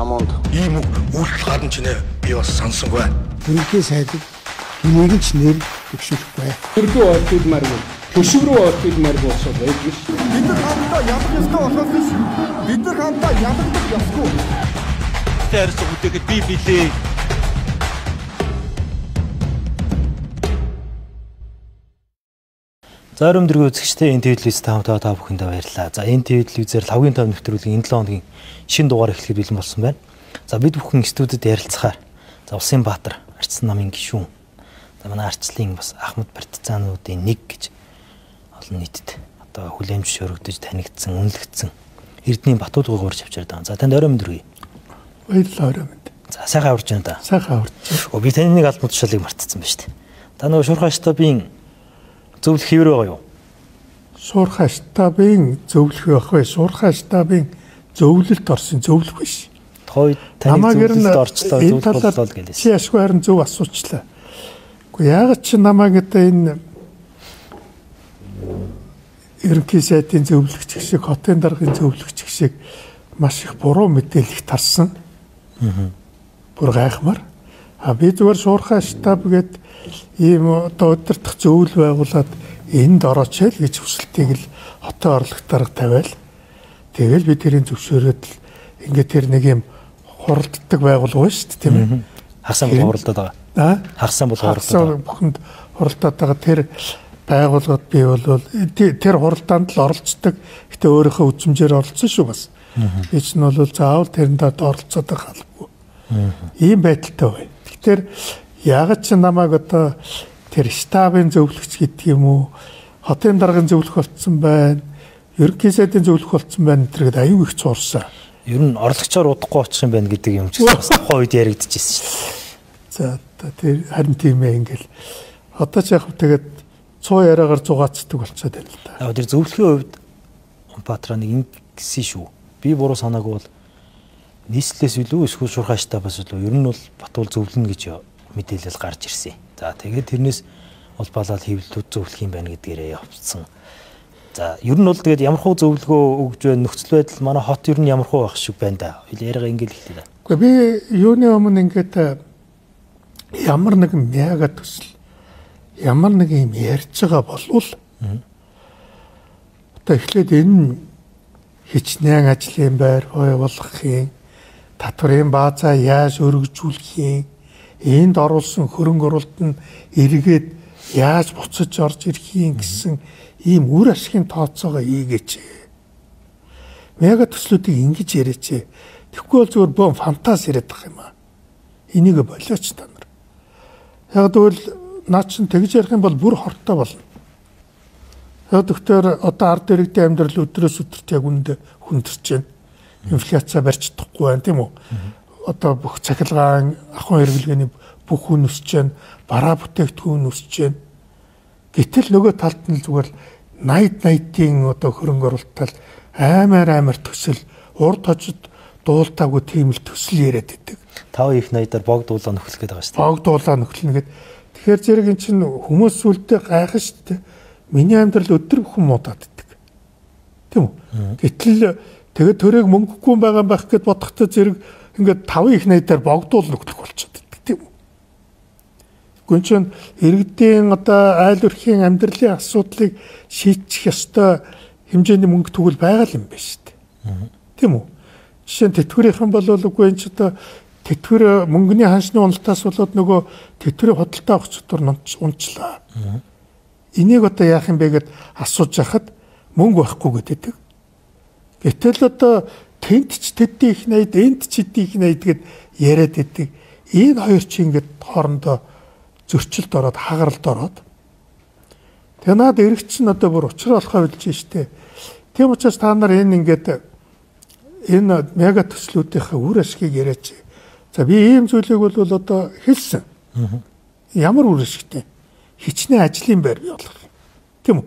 самуунд ийм үйлдэл гарна ч нэ би бас сонсонгүй. Үнэхээр сайдыг энийг ч нэр төвшүүлэхгүй. Төрдөө олдмаар юм. Төшөв рүү олдмаар болсоо байдаг ш. Бид нар хамтдаа ялах ёстой болохоос биш. Бид нар хамтдаа ялагдах ёсгүй. Тэрс үтэхэд би билээ. Зарим дэргүй үзэгчтэй энэ телевизэд та бүхэндээ баярлалаа. За энэ телевизээр 5-5 нэвтрүүлгийн энэ 7 хоногийн шинэ дугаар эхлэхэд бэлэн болсон байна. За бид бүхэн студид ярилцахаар за Улсын Баатар, Арчсан намын гишүүн. За манай арчлын бас Ахмад партизануудын нэг гэж олон нийтэд одоо хүлээмж өргөдөж танигдсан, үнэлэгдсэн Эрдэнийн Батуулгыг урьж авчирд байгаа. За танд орой мэнд хүргэе. Баярлалаа орой мэнд. За сайхан аварж байна да. Сайхан аварж байна. Би таны нэг албан тушаалыг мартсан байна шүү дээ. Та нөгөө шуурхай штабын зөвлөх хэвэр байгаа юу? Шуурхай штабын зөвлөх байх вэ? Шуурхай штабын зөвлөлт орсон зөвлөх биш. Тоо таны зөвлөлд орчлоо зөвлөх боллоо л гэлээс. Чи ашгүй харин зөв асуучлаа. Гэхдээ яагаад чи намайг одоо энэ ерөнхий сайдын зөвлөгч шиг, хотын даргын зөвлөгч шиг маш их буруу мэдээлэл тарсан. Бүр гайхмаар. Би зүгээр шуурхай штаб гээд ийм одоо удирдах зөвлөл байгуулад энд орооч л гэж хүсэлтийг л хотын орлогч дарга тавиал. Тэгэл би тэрийн зөвшөөрөөд л ингээд тэр нэг юм хуралддаг байгуулга шүү дээ, тийм ээ. Хагасан бол хуралдаад байгаа. Хагасан бол хуралдаад. Бүхэнд хуралдаад байгаа тэр байгууллагад би бол тэр хуралдаанд л оролцдог. Гэтэ өөрийнхөө үзмжээр оролцсон шүү бас. Би ч нь бол заавал тэрэнд оролцоод байгаа халбгүй. Ийм байдалтай байна. Тэгэхээр яагаад ч намайг одоо тэр штабын зөвлөгч гэдэг юм уу, хотын даргын зөвлөх болцсон байна, ерөнхий сайдын зөвлөх болцсон байна гэдэгт аюу их цуурсан. Ер нь орлогчоор удахгүй очих юм байна гэдэг юм ч бас тухайн үед яригдчихсэн шүү дээ. За тэр харин тийм ээ ингээл одоо ч яг тэгээд цуу яриагаар зугаацдаг болчиход байна л да. Яг тэр зөвлөхийн хувьд Баатар нэг ингэсэн шүү. Би буруу санаагүй бол нийслэлээс илүү эсвэл шуурхай штабаас илүү ер нь бол Батуул зөвлөнө гэж мэдээлэл гарч ирсэн. За тэгээд тэрнээс улбалаад хэвлэлүүд зөвлөх юм байна гэдгээрээ явцсан. За ер нь бол тэгээд ямархуу зөвлөгөө өгж байна, нөхцөл байдал манай хот ер нь ямархуу байх шиг байна да. Яриагаа ингээл хэлээ. Гэхдээ би юуны өмнө ингээд ямар нэгэн мяга төсөл ямар нэг юм ярьж байгаа болвол одоо эхлээд энэ хичнээн ажлын байр болгох юм, татврын баазаа яаж өргөжүүлэх юм, энд оруулсан хөрөнгө оруулалт нь эргээд яаж буцаж орж ирэх юм гэсэн ийм үр ашигын тооцоогоо хийгээч. Мяга төслүүдийг ингэж яриач. Тэгэхгүй бол зүгээр бом фантаз яриад байгаа юм аа. Энийг болооч та нар. Яг тэгвэл наа чин тэгж ярих юм бол бүр хортой болно. Яг тэгэхээр одоо ард иргэдийн амьдрал өдрөөс өдөрт яг үндэ хүндэрч байна. Инфляцаа барьж чадахгүй байна тийм үү? Одоо бүх цахилгаан ахуйн хэрэглгээний бүх хүн өсөж байна. Бараа бүтээгдэхүүн өсөж байна. Гэтэл нөгөө талд нь зүгээр 80-80-ийн одоо хөрөнгө оруулалт аймаар төсөл урд хожид дуултаагүй тийм л төсөл яриад байдаг. 5 их 80-аар богдуулаа нөхлөх гэдэг байгаа шүү дээ. Богдуулаа нөхлөнө гэдэг. Тэгэхээр зэрэг эн чинь хүмүүс сүлдээ гайхаж шүү дээ. Миний амьдрал өдөр бүхэн муудаад иддэг. Тийм үү? Гэтэл тэгээд төрөөг мөнгөгүй байгаа байх гэд бодохдоо зэрэг ингээд 5 их 80-аар богдуул нөхлөх болчиход иддэг тийм үү? Гүн чинь иргэдийн одоо айл өрхийн амьдралын асуудлыг шийдчих ёстой хэмжээний мөнгө төгөл байгаа юм байна шүү дээ. Тийм үү? Жишээ нь тэтгэврийнхэн бол үгүй энэ ч одоо тэтгэвэр мөнгөний ханшны уналтаас болоод нөгөө тэтгэврийн худалдаа авах чадвар унчлаа. Энийг одоо яах юм бэ гэд асууж яхад мөнгө байхгүй гэдэг. Гэтэл одоо тент ч тэдний их 80, энд ч эдний их 80 гэд яриад байдаг. Энэ хоёр чи ингээд хоорондоо зөрчилд ороод хагаралд ороод. Тэгээ наад эргэж чинь одоо бүр учруулахаа хэлж штэ. Тийм учраас та нар энэ ингээд энэ мега төслүүдийнхээ үр ашгийг яриач. За би ийм зүйлийг бол одоо хэлсэн. Ямар үр ашигтай? Хичнээн ажлын байр бий болох юм. Тийм үү?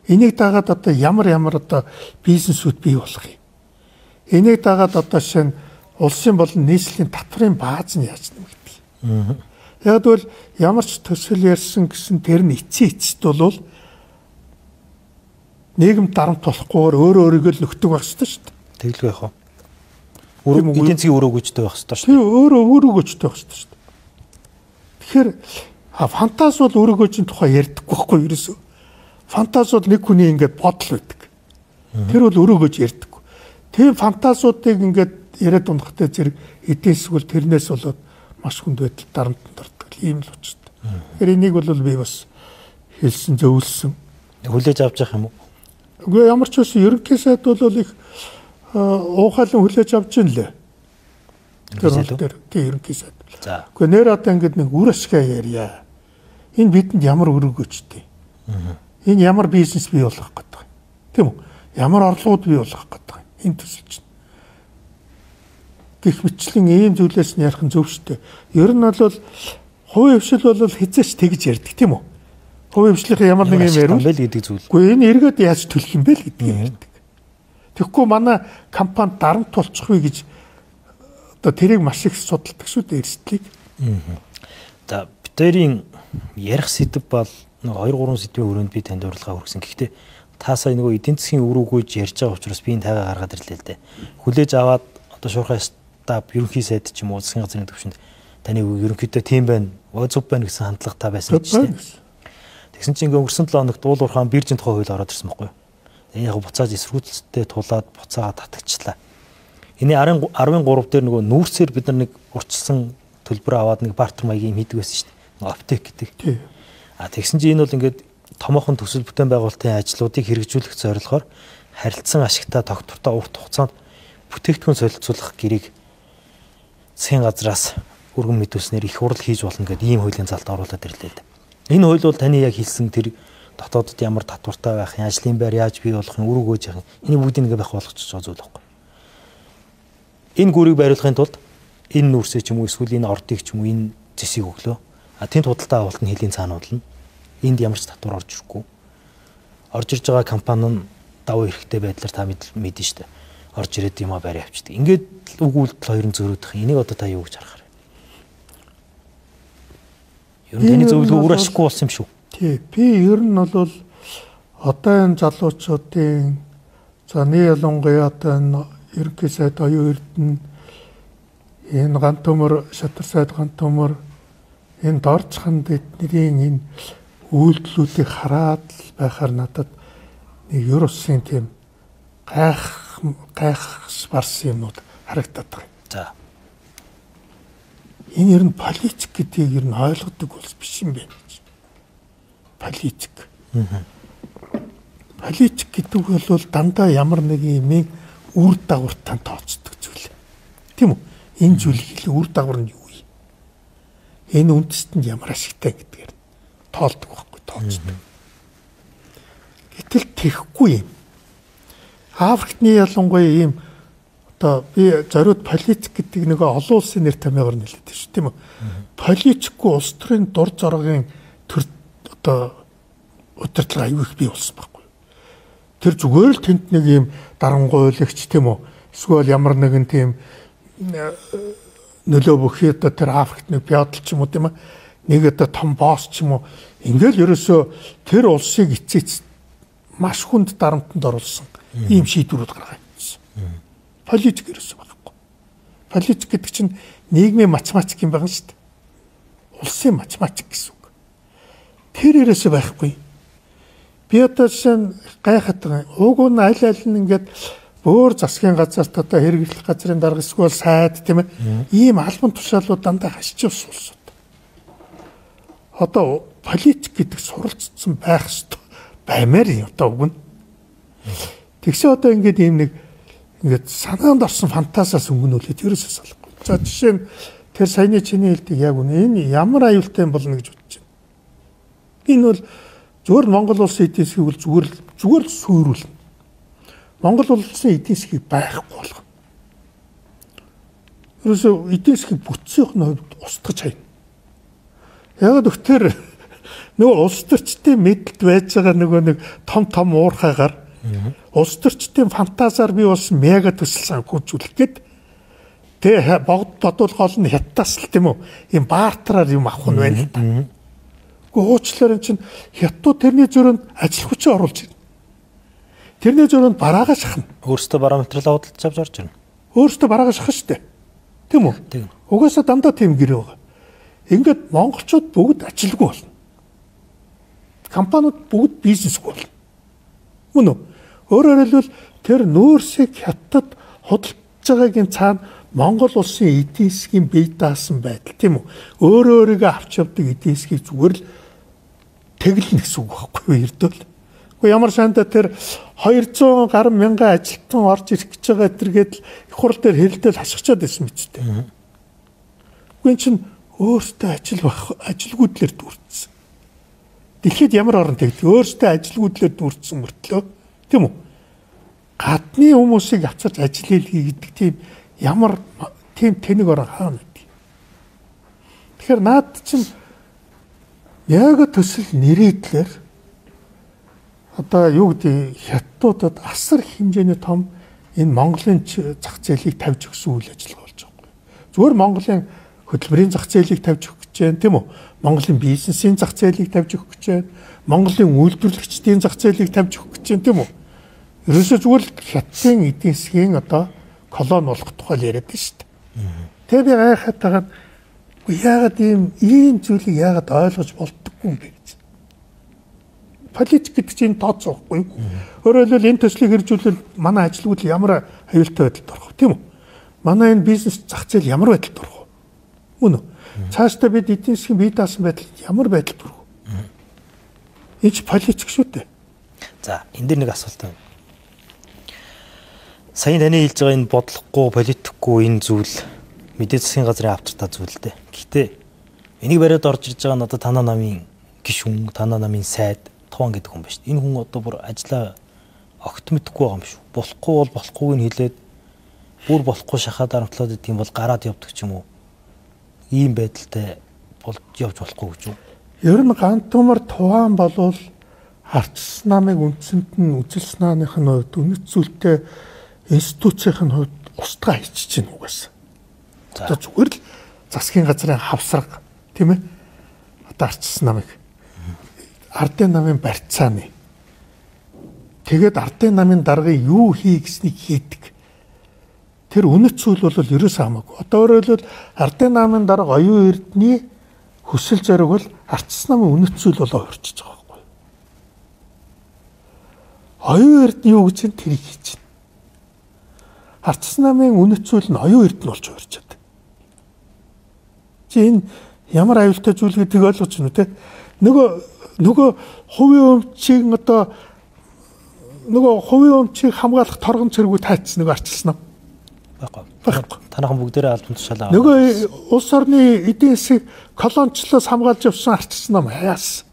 Энийг дагаад одоо ямар одоо бизнесүүд бий болох юм. Энийг дагаад одоо шинэ улсын болон нийслэлийн татврын бааз нь яаж нэмэгдэх. Яг бол ямар ч төсөл ярьсан гэсэн тэр нь эцэст бол нийгэм дарамт болохгүйгээр өөрөө өөрийгөө л нөхдөг байх шүү дээ. Тэглгүй яах вэ? Эдийн засгийн өрөөгөөжтэй байх хэрэгтэй шүү дээ. Өөрөө өрөөгөөжтэй байх хэрэгтэй шүү дээ. Тэгэхээр фантаз бол өрөөгөөжийн тухай ярьдаггүй байхгүй ерөөсөө. Фантаз бол нэг хүний ингээд бодол байдаг. Тэр бол өрөөгөөж ярьдаггүй. Тийм фантазуудыг ингээд яриад унахтай зэрэг эдийн засаг бол тэрнээс болоод маш хүнд байдал дарамтанд ордог. Ийм л учиртай. Тэгэхээр энийг бол би бас хэлсэн зөвлөсөн. Хүлээж авч явах юм уу? Үгүй ямар ч байсан ерөнхий сайд бол их уухайлан хүлээж авч ин лээ. Тэр ерөнхий сайд. За. Үгүй нэр одоо ингээд нэг үр ашгаа ярья. Энэ бидэнд ямар өрөөгөөжтэй. Энэ ямар бизнес бий болгох гэдэг юм. Тийм үү? Ямар орлогод бий болгох гэдэг юм. Энэ төсөл чинь. Гэх мэтлэн ийм зүйлээс нь ярих нь зөв шүү дээ. Ер нь бол хувийн хвшил бол хязгаарч тэгж ярьдаг тийм үү? Хувийн хвшлийн ямар нэг юм ярил гэдэг зүйл. Үгүй энэ эргээд яаж төлөх юм бэ л гэдгийг ярьдаг. Тэгэхгүй манай компанид дарамт болчих вэ гэж одоо тэрийг маш их судалдаг шүү дээ эрсдлийг. За битэрийн ярих сэдв бол 2-3 сэдвийн өрөөнд би танд урилга хүргэсэн. Гэхдээ та сая нөгөө эдийн засгийн өрөөгөөж ярьж байгаа учраас би энэ тайгаа гаргаад ирлээ л дээ. Хүлээж аваад одоо шуурхай стаб ерөнхий сайд ч юм уу засгийн газрын төвшөнд таны ерөнхийдөө тийм байна. Зөв байна гэсэн хандлага та байсан гэж байна. Тэгсэн чинь ингээ өнгөрсөн 7 хоногт уул уурхаан биржийн тухай хууль ороод ирсэн байхгүй юу? Энэ яг буцааж эсвэргүүцэлтэд тулаад буцаагаа татагчлаа. Энэ 13 дээр нөгөө нүүрсээр бид нар нэг урчилсан төлбөр аваад нэг бартер маягийн хийдэг байсан шүү дээ. Нөгөө аптек гэдэг. Тэгсэн чинь энэ бол ингээд томоохон төсөл бүтээн байгуулалтын ажлуудыг хэрэгжүүлэх зорилгоор харилцан ашигтай тогтвортой урт хугацаанд бүтээгдэхүүн солилцуулах гэрийг засгийн газраас өргөн мэдүүлснээр их хурал хийж болно гэдэг ийм хуулийн залд оруулаад ирлээ л дээ. Энэ хууль бол таны яг хэлсэн тэр дотоодод ямар татвартай байх, ажлын байр яаж бий болох, өрөөгөөж явах. Энийг бүгдийг ингээ байх болгочих жоо зүйл байхгүй. Энэ гүрийг бариулахын тулд энэ нүүрсээ ч юм уу эсвэл энэ ордыг ч юм уу энэ зэсийг өглөө. Тэнд худалдаа авалт нь хэлийн цаана бодлоо. Энд ямар ч татвар орж ирэхгүй. Орж ирж байгаа компани нь давуу эрхтэй байдлаар та мэднэ шүү дээ. Орж ирээд юм а барь авчдаг. Ингээд үг үйлдэл хоёр нь зөрүүдэх. Энийг одоо та юу гэж харах вэ? Ер нь таны зөвлөгөө үр ашиггүй болсон юм шүү. Тий. Би ер нь бол одоо энэ залуучуудын за нэг ялангуяа одоо энэ ерөнхий сайд оюун эрдэнэ энэ ганц төмөр шатар сайд ганц төмөр энэ дорцхан эднэрийн энэ үйлдэлүүдийг хараад байхаар надад нэг ер усын тийм гайхс юмнууд харагдаад байна. За. Энэ ер нь политик гэдгийг ер нь ойлгодог болсон биш юм байна. Политик. Политик гэдэг бол дандаа ямар нэг юм үр дагавартай тооцдог зүйл. Тийм үү? Энэ зүйлийг хэлээ үр дагавар нь юу вэ? Энэ үндэстэнд ямар ашигтай гэдгээр тоолдог байхгүй тооцдог. Гэтэл тэхгүй юм. Африкны ялангуяа ийм одоо би зориуд политик гэдэг нэг олон улсын нэр томьёогоор нэлээд шүү тийм үү? Политикгүй улс төрийн дур зоргын төр одоо удирдлага аюу их бий болсон байхгүй. Тэр зүгээр л тэнд нэг ийм дарангуйлагч тийм үү? Эсвэл ямар нэгэн тийм нөлөө бүхий одоо тэр Африкт нэг феодал ч юм уу тийм ээ? Нэг одоо том босс ч юм уу ингээл ерөөсөө тэр улсыг эцээц маш хүнд дарамтанд оруулсан ийм шийдвэрүүд гаргаж ирсэн. Политик ерөөсөө байхгүй. Политик гэдэг чинь нийгмийн математик юм байна шүү дээ. Улсын математик гэсэн үг. Тэр ерөөсөө байхгүй. Би одоо жишээ гайхаад байгаа. Уг нь аль нь ингээд өөр засгийн газарт одоо хэрэглэх газрын дарга эсвэл сайд тийм ээ. Ийм албан тушаалууд дандаа хашиж явсан улсууд. Одоо политик гэдэг суралцсан байх ёстой баймаар юм одоо уг нь. Тэгсэн одоо ингээд ийм нэг ингээд санаанд орсон фантазиас өнгөнүүлээд ерөөсөө салахгүй. За жишээ нь тэр саяны чиний хэлдэг яг үнэ. Энэ ямар аюултай юм болно гэж бодож байна. Энэ бол зүгээр Монгол улсын эдийн засгийг бол зүгээр л суурилна. Монгол улсын эдийн засгийг байхгүй болгоно. Ерөөсөө эдийн засгийг бүтцийн хувьд устгаж хайна. Яг өгтөр нөгөө улс төрчдийн мэдлэлд байж байгаа нөгөө нэг том уурхайгаар улс төрчдийн фантазиар бий болсон мега төсөл санхүүжүүлэх гээд тэгээ бодвол гол нь хятадас л тийм үү ийм баартраар юм авах нь байна л да. Гэхдээ уучлаарай чинь хятад тэрний зөрөнд ажил хүчээ оруулж байна. Тэрний зөрөнд бараагаа шахна. Өөрөөсөө бараа материал худалдаж авч орж ирнэ. Өөртөө бараага шахах штэ. Тийм үү? Тийм. Угаасаа дандаа тийм гэр байгаа. Ингээд монголчууд бүгд ажилгүй болно. Компаниуд бүгд бизнесгүй болно. Мөн үү? Өөрөөр хэлбэл тэр нөөцийг хятад худалдаж байгаагийн цаана Монгол улсын эдийн засгийн бие даасан байдал тийм үү? Өөрөө өөрийгөө авч явдаг эдийн засгийг зүгээр л тэглэнэ гэсэн үг байхгүй юу эрдэл. Гэхдээ ямар шаанда тэр 200 гаруй мянган ажилтан орж ирэх гэж байгаа тэргээд их хурл дээр хэрэлдэл хашгичаад байсан мэт дээ. Гэхдээ чинь өөртөө ажилгүйдлэр дүүрсэн. Дэлхийд ямар орн тэгдэг өөртөө ажилгүйдлэр дүүрсэн мөртлөө тийм үү? Гадны хүмүүсийг авчирч ажил хийлгээ гэдэг тийм ямар тийм тэнэг орон хаана гэдэг. Тэгэхээр наад чинь яг төсөл нэрийдлэр одоо юу гэдэг хятадуудад асар хэмжээний том энэ Монголын зах зээлийг тавьж өгсөн үйл ажиллагаа болж байгаа юм. Зүгээр Монголын хөтөлбөрийн зах зээлийг тавьж өгөх гэж байна тийм үү? Монголын бизнесийн зах зээлийг тавьж өгөх гэж байна. Монголын үйлдвэрлэгчдийн зах зээлийг тавьж өгөх гэж байна тийм үү? Ерөөсөө зүгээр хятадын эдийн засгийн одоо колони болох тухай яриад байна шүү дээ. Тэгээ би гайхаад байгаа яагаад ийм зүйлийг яагаад ойлгож болдоггүй юм бэ гэж. Политик гэдэг чинь тооцоохгүй юу? Өөрөөр хэлбэл энэ төслийг хэрэгжүүлэл манай ажилгүйд ямар аюултай байдалд орох вэ тийм үү? Манай энэ бизнес зах зээл ямар байдалд орох вэ? Мөн үү? Цаашдаа бид эдийн засгийн бие даасан байдал ямар байдалд орох вэ? Энэ ч политик шүү дээ. За энэ дэр нэг асуулт байна. Сая таны хэлж байгаа энэ бодлохгүй, политикгүй энэ зүйл мэдээ засгийн газрын авчиртай зүйл дээ. Гэхдээ энийг бариад орж ирж байгаа нь одоо танаа намын гишүүн, танаа намын сайд Тухайн гэдэг хүн ба шүү дээ. Энэ хүн одоо бүр ажиллаа огт мэдэхгүй байгаа юм шүү. Болохгүй бол болохгүйг нь хэлээд бүр болохгүй шахаад дарамтлаад идэх юм бол гараад явдаг ч юм уу. Ийм байдалтай болж явж болохгүй гэж үү? Ер нь гантумар Тухайн болвол Ардчилсан намыг үндсэнд нь үзэл санааных нь хувьд үнэт зүйлтэй институцийн хувьд устгаа хийчих чинь угаасаа. Одоо зүгээр л засгийн газрын хавсраг тийм ээ. Одоо Ардчилсан намыг Ардын намын барьцааны. Тэгээд Ардын намын даргыг юу хий гэснийг хийдэг. Тэр үнэт зүйл бол ерөөсөө хамаагүй. Одоо өөрөөр хэлбэл Ардын намын дарга оюун эрдний хүсэл зориг бол Ардчилсан намын үнэт зүйл болоо өрчиж байгаа байхгүй. Оюун эрдний юу гэж тэрийг хийж байна. Ардчилсан намын үнэт зүйл нь оюун эрдэнэ болж өрчөөд. Чи энэ ямар аюултай зүйл гэдгийг ойлгож байна үү те? Нөгөө хувийн өмчийг одоо нөгөө хувийн өмчийг хамгаалах торгон цэргүүд таацсан нөгөө Ардчилсан нам. Баггүй. Танахан бүгдээрээ албан тушаалаа. Нөгөө улс орны эдийн засгийг колоничлоос хамгаалж явсан Ардчилсан нам яасан.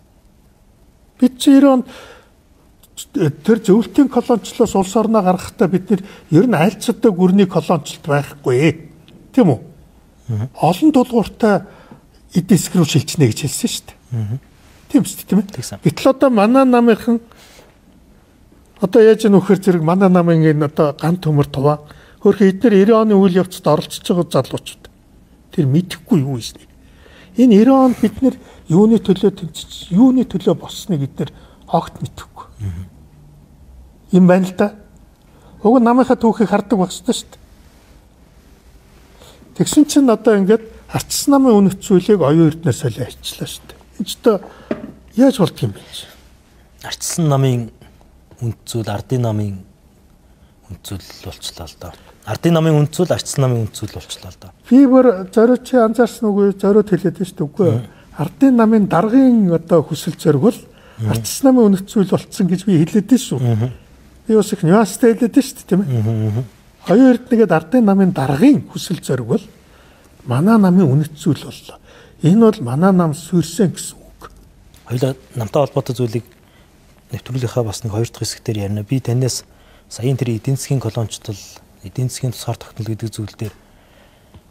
Бид чи 90 онд тэр зөвлөлтийн колоничлоос улс орноо гаргахдаа бид нэр ер нь альцдаг гүрний колоничлт байхгүй. Тийм үү? Олон тулгууртай эдийн засаг руу шилжнэ гэж хэлсэн шүү дээ. Тийм шүү дээ, тийм ээ. Гэтэл одоо манай намынхан одоо яаж нөхөр зэрэг манай намын энэ одоо гант төмөр туваа хөрхөн эдгээр 90 оны үйл явцад оролцож байгаа залуучууд тэр мэдэхгүй юу ийснийг. Энэ 90 онд бид нэр юуны төлөө тэмцэж, юуны төлөө болсныг бид нэр огт мэдэхгүй. Юм байна л да. Уг намынхаа түүхийг хардаг байх ёстой шүү дээ. Тэгсэн чинь одоо ингээд Ардчилсан намын үнэт зүйлийг оюун эрдэнэ солио ажиллаа шүү дээ. Энд ч одоо яаж болдго юм бэ? Ардчилсан намын үнэт зүйл, Ардын намын үнэт зүйл болчлаа л да. Ардын намын үнэт зүйл, Ардчилсан намын үнэт зүйл болчлаа л да. Би бүр зориуд чи анзаарсан үгүй зориуд хэлээд байна шүү дээ үгүй. Ардын намын даргын одоо хүсэл зориг бол Ардчилсан намын үнэт зүйл болцсон гэж би хэлээд байна шүү. Би бас их нюанстай хэлээд байна шүү дээ тийм ээ. Оюун эрдэнэгээд Ардын намын даргын хүсэл зориг бол манай намын үнэт зүйл боллоо. Энэ бол манай нам сүрсэн гэсэн үг. Хоёулаа намтай холбоотой зүйлийг нэвтрүүлгийнхаа бас нэг хоёр дахь хэсгээр ярина. Би танаас саяын тэр эдийн засгийн колоничлол, эдийн засгийн тусгаар тогтнол гэдэг зүйл дээр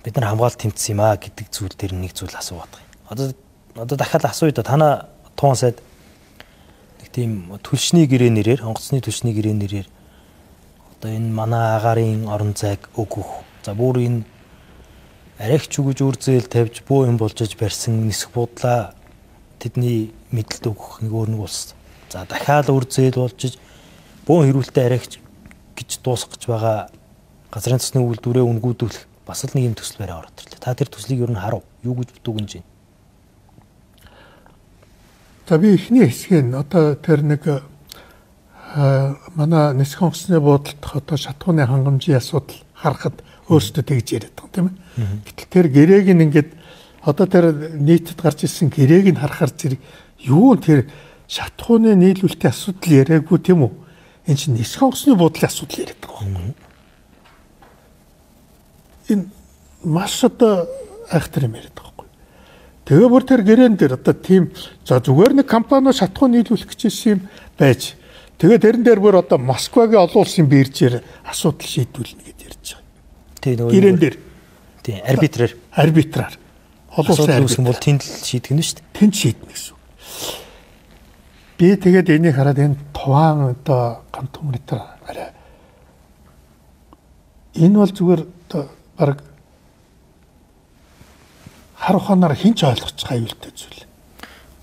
бид нар хамгаалалт тэмцсэн юм аа гэдэг зүйл дээр нэг зүйл асууад байгаа. Одоо дахиад асууя да. Танаа туун сайд нэг тийм түлшний гэрээ нэрээр, онгоцны түлшний гэрээ нэрээр одоо энэ манай агарын орон зайг өгөх. За бүр энэ арайч үгэж үр зээл тавьж буу юм болжж барьсан нисэх буудлаа тэдний мэдлэлд өгөх нэг өөр нэг улс. За дахиад үр зээл болжж буу хэрүүлтэй арайч гэж дуусгах гэж байгаа газрын төсний үйлдвэрээ үнгүүдүүлэх бас л нэг юм төсөл барай ороод ирлээ. Та тэр төслийг ер нь харав. Юу гэж дүгнэж байна? За би эхний хэсгийг одоо тэр нэг манай нисэх онгоцны буудалд одоо шатхууны хангамжийн асуудал харахад өөрсдөө тэгж яриад байгаа тийм ээ. Гэтэл тэр гэрээг нь ингээд одоо тэр нийтэд гарч ирсэн гэрээг нь харахаар зэрэг юу тэр шатхууны нийлүүлэлтийн асуудал яриаггүй тийм үү? Энэ чинь нисэх онгоцны буудлын асуудал яриад байгаа юм. Энэ маш одоо айхтар юм яриад байгаа байхгүй. Тэгээ бүр тэр гэрээн дээр одоо тийм за зүгээр нэг компани шатхуу нийлүүлэх гэж юм байж тэгээ тэрэн дээр бүр одоо Москвагийн олон улсын биржээр асуудал шийдвүүлнэ гэж ярьж байгаа. Тийм нөгөө гэрээн дээр. Тийм арбитраар. Олон улсын арбитраар бол тэнд л шийдэх нь шүү дээ. Тэнд шийднэ гэсэн. Би тэгээд энийг хараад энэ туваан одоо гант хүмүүстэр арай энэ бол зүгээр одоо баг хар ухаанаар хинч ойлгож байгаа аюултай зүйл.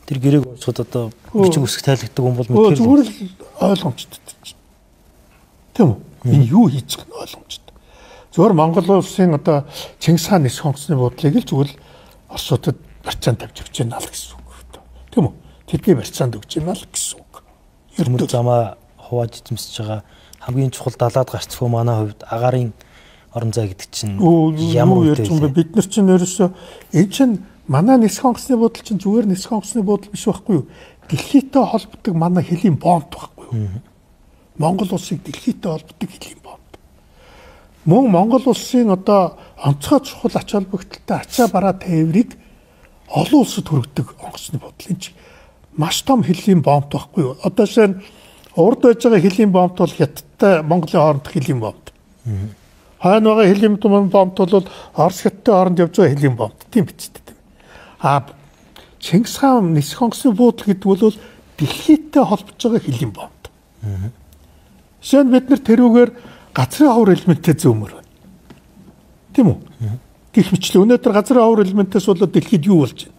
Тэр гэрээг уусгад одоо бичиг үсэг тайлбарладаг хүн бол мэдээ. Зүгээр л ойлгомжтой. Тийм үү? Энэ юу хийж байгаа нь ойлгомжтой. Зөвхөн Монгол улсын одоо Чингис хаан нисэх онгоцны буудлыг л зүгээр л Оросуудад барьцаанд тавьж өгч байна л гэсэн үг. Тийм үү? Тэдний барьцаанд өгч байна л гэсэн үг. Ердөө замаа хувааж эзэмсэж байгаа хамгийн чухал далаад гарцгүй манай хувьд агаарын орон зай гэдэг чинь ямар ярьж байгаа бид нар чинь ерөөсөө энэ чинь манай нисэх онгоцны буудлын чинь зүгээр нисэх онгоцны буудлын биш байхгүй юу? Дэлхийтэй холбогддог манай хэлийн бомб байхгүй юу? Монгол улсыг дэлхийтэй холбогддог хэлийн бомб. Мөн Монгол улсын одоо онцгой чухал ач холбогдолтой ачаа бараа тээврийг олон улсад хүргэдэг онгоцны буудлын чинь маш том хэлийн бомб байхгүй юу? Одоо шинэ урд байж байгаа хэлийн бомб бол Хятадтай Монголын хоорондох хэлийн бомб. Хойно байгаа хэлийн бомб бол Орос Хятадтай хооронд явж байгаа хэлийн бомб. Тийм бичтэй. Чингис хаан нисэх онгоцны буудал гэдэг бол дэлхийтэй холбож байгаа хэлийн бомб. Шинэ бид нар тэрүүгээр газрын ховор элементтэй зөөмөр байна. Тийм үү? Гэх мэтлээ өнөөдөр газрын ховор элементээс болоод дэлхийд юу болж байна?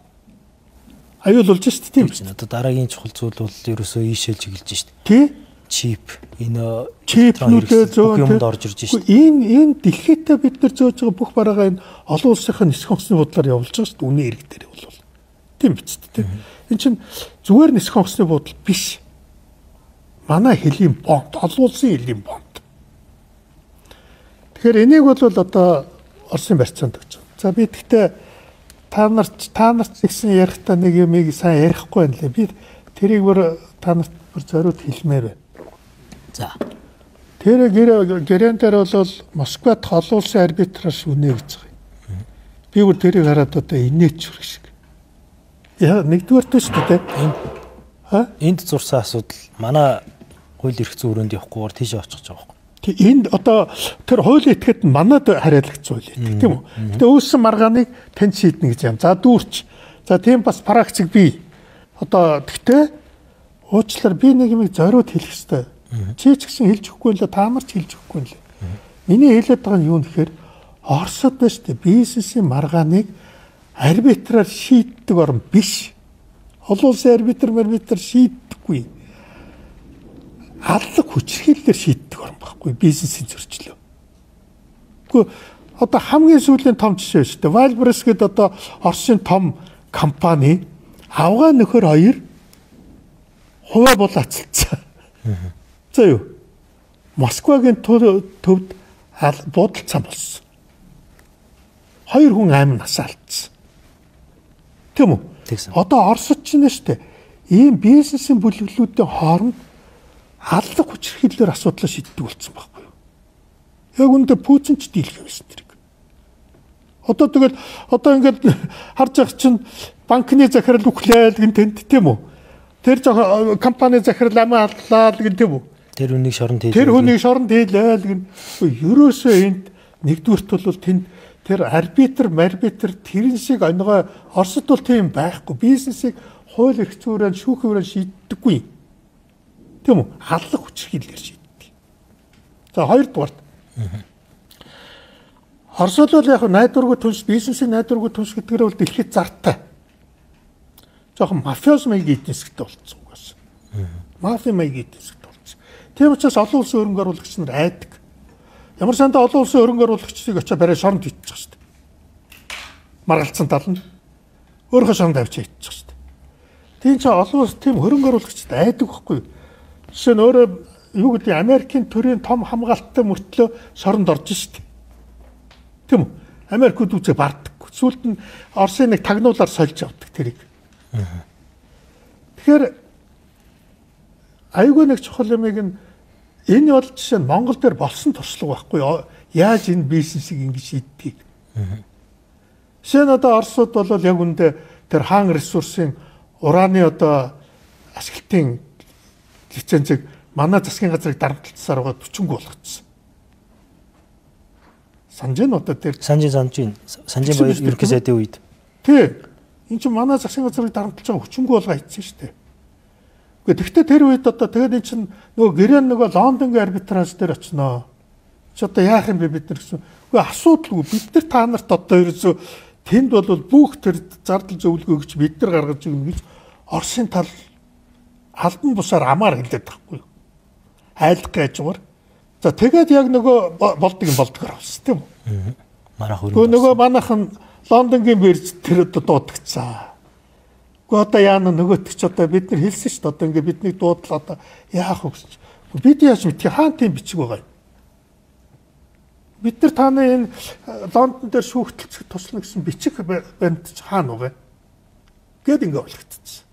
Аюул болж шүү дээ тийм үү? Одоо дараагийн чухал зүйл бол ерөөсөө ийшэл чиглэж шүү дээ. Тий? Чип энэ чипнүүдээ зөөн юмд орж ирж шүү дээ. Энэ дэлхийдээ бид нар зөөж байгаа бүх бараагаа энэ олон улсынхаа нисэх онгоцны буудлаар явуулж байгаа шүү дээ. Үнийн ирэг дээр бол. Тийм биз дээ. Энэ чинь зүгээр нисэх онгоцны буудал биш. Манай хэлийн бомб, олон улсын хэлийн бомб. Тэгэхээр энийг бол одоо Оросын барьцаанд өгч байгаа. За би тэгтээ та нарт гэсэн ярихдаа нэг юмыг сайн ярихгүй байна лээ. Би тэрийг бүр та нарт бүр зориуд хэлмээр байна. За. Тэр гэрээн дээр бол Москвад олон улсын арбитраж үнэ гэж байгаа. Би бүр тэрийг хараад одоо инээч хүрэх шиг. Яа нэгдүгээртэй шүү дээ. Энд зурсан асуудал манай хууль эрх зүйн өрөөнд явахгүйгээр тийш очих гэж байгаа юм. Энд одоо тэр хуулийн этгээд манад хариалагдсан үйл юм тийм үү. Гэтэ өөрсөн маргааныг тань шийднэ гэж юм. За дүүрч. За тийм бас практик бий. Одоо тэгтээ уучлаар би нэг юм зориуд хэлэх хэрэгтэй. Чи ч гэсэн хэлж өгөхгүй нэлээ, та нар ч хэлж өгөхгүй нэлээ. Миний хэлээд байгаа нь юу нөхөр Оросод байна шүү дээ. Бизнесийн маргааныг арбитраар шийддэг орн биш. Олон улсын арбитр шийддэггүй. Аллах хүчрхийлэлээр шийддэг орн байхгүй бизнесийн зөрчлөө. Гэхдээ одоо хамгийн сүүлийн том жишээ шүү дээ. Wildberries гэдэг одоо Оросын том компани авгаа нөхөр хоёр хуваа бол ацалцсан. За юу? Москвагийн төвд буудалцсан болсон. Хоёр хүн амин насаа алдсан. Тийм үү? Одоо Оросд ч нэ шүү дээ. Ийм бизнесийн бүлэглүүдийн хооронд аллах хүчрхийлэлээр асуудлаа шийддэг болсон байхгүй юу? Яг үүндээ Путин ч дийлэх байсан тэрэг. Одоо ингээд харж байгаа чинь банкны захирал үхлээл гэн тэнд тийм үү? Тэр компани захирал амиа аллаа гэн тийм үү? Тэр хүнийг шоронд хийлээл гэн. Ерөөсөө энд нэгдүгürt бол тэр арбитр тэрэн шиг оногоо Оросд бол тийм байхгүй. Бизнесийг хууль эрх зүйн шүүхийн өрөөнд шийддэггүй. Тийм үү? Аллах хүчрхийлэлээр шийддэг. За хоёрдугаар. Оросд бол яг найдваргүй түнш бизнесийн найдваргүй түнш гэдгээр бол дэлхийд зартай. Жохон мафиоз маягийн эдийн засгтай болцсон угаас. Мафи маягийн эдийн засгт болцсон. Тийм учраас олон улсын хөрөнгө оруулагч нар айдаг. Ямар сандаа олон улсын хөрөнгө оруулагчдыг очиж барай шоронд хийчих шүү дээ. Маргалцсан тал нь өөрөө шоронд авчиж хийчих шүү дээ. Тийм ч олон улс тийм хөрөнгө оруулагчд айдаг байхгүй. Жишээ нь өөрөө юу гэдэг Америкийн төрийн том хамгаалттай мөртлөө шоронд орж шүү дээ. Тийм үү? Америкууд үзээ бардаггүй. Сүүлд нь Оросын нэг тагнуулаар сольж авдаг тэрийг. Тэгэхээр аюулгүй нэг чухал юмыг нь энэ бол жишээ нь Монгол дээр болсон туршлага байхгүй. Яаж энэ бизнесийг ингэж шийддгийг. Жишээ нь одоо Оросууд бол яг үндэ тэр хаан ресурсын ураны одоо ашиглалтын лицензийг манай засгийн газрыг дарамтлалцсаар байгаа 40 болгоцсон. Санжин одоо тэр Санжин баяр ерөнхий сайдын үед. Тий. Энд чинь манай засгийн газрыг дарамтлаж байгаа 40 болго хийсэн шүү дээ. Гэхдээ тэр үед одоо тэгээд эн чинь нөгөө гэрэн нөгөө Лондонгийн арбитраж дээр очиноо. Чи одоо яах юм бэ бид нар гэсэн. Үгүй асуудалгүй бид нар та нарт одоо ерөөсөө тэнд бол бүх тэр зардал зөвлөгөө гэж бид нар гаргаж өгнө гэж Оросын тал албан бусаар амаар хэлээд байхгүй юу. Айлах гэжгээр. За тэгээд яг нөгөө болдгоор авсан тийм үү? Манайх нөгөө манайхан Лондонгийн бирж тэр одоо дуудагцсан. Гэхдээ одоо яана нөгөөт ч одоо бид нар хэлсэн шүү дээ. Одоо ингээ бидний дуудлаа одоо яах вэ гэж. Бид яаж мэдхий хаан тийм бичиг байгаа юм. Бид нар таны энэ Лондон дээр шүүхтэлцэх туслана гэсэн бичиг баримт хаана вэ? Гэт ингээ болгогдсон.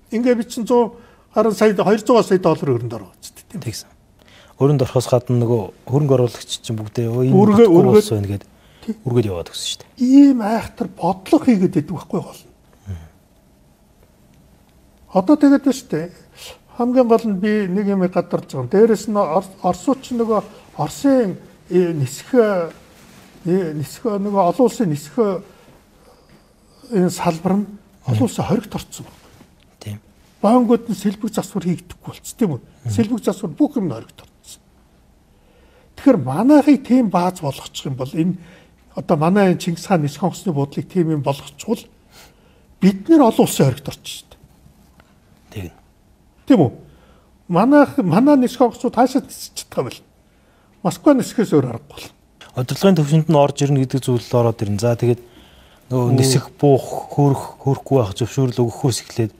Ингээ би чинь 110 сая 200 сая доллар өрөнд ороо гэж тийм. Тэгсэн. Өрөнд орохоос гадна нөгөө хөрөнгө оруулагч чинь бүгдээ өргөд ингээд үргээд яваад өгсөн шүү дээ. Ийм айхтар бодлого хийгээд байдаг байхгүй болно. Одоо тэгээд байна шүү дээ. Хамгийн гол нь би нэг юм гадарч байгаа. Дээрээс нь Оросууд ч нөгөө Оросын нисэх нөгөө олон улсын нисэх энэ салбар нь олон улсын хоригт орцсон байна. Тийм. Банкуд нь сэлбэг засвар хийгдэхгүй болц тийм үү? Сэлбэг засвар бүх юм хоригт орцсон. Тэгэхээр манайхыг тийм бааз болгочих юм бол энэ одоо манай Чингис хаан нисэх онгоцны буудлыг тийм юм болгочихвол бид нэр олон улсын хоригт орчих шүү дээ. Тийм үү? Манай нисэх онгоцууд хаашаа нисэж чадах вэ? Москва нисэхээс өөр аргагүй бол. Удирдлагын төвшөнд нь орж ирнэ гэдэг зүйл ороод ирнэ. За тэгээд нөгөө нисэх буух хөрөхгүй байх зөвшөөрөл өгөхөөс эхлээд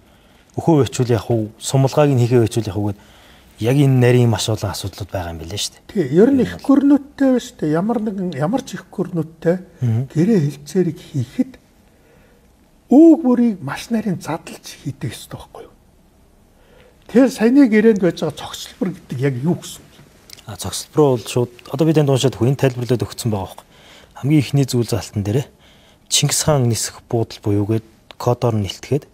өхөө вечүүл яах вэ? Сумалгааг нь хийхээ вечүүл яах вэ гэд яг энэ нарийн маш олон асуудлууд байгаа юм билээ шүү дээ. Тий, ер нь их гөрнөттэй байна шүү дээ. Ямар ч их гөрнөттэй гэрээ хэлцээрийг хийхэд өг бүрийг маш нарийн задлж хийдэг ёстой байхгүй юу? Тэр саяны гэрээнд байж байгаа цогцлбор гэдэг яг юу гэсэн бэ? Цогцлбор бол шууд одоо бид энд уншаад хүн тайлбарлаад өгсөн байгаа байхгүй. Хамгийн ихний зүйл залтан дээр Чингис хаан нисэх буудал буюу гээд кодоор нэлтгээд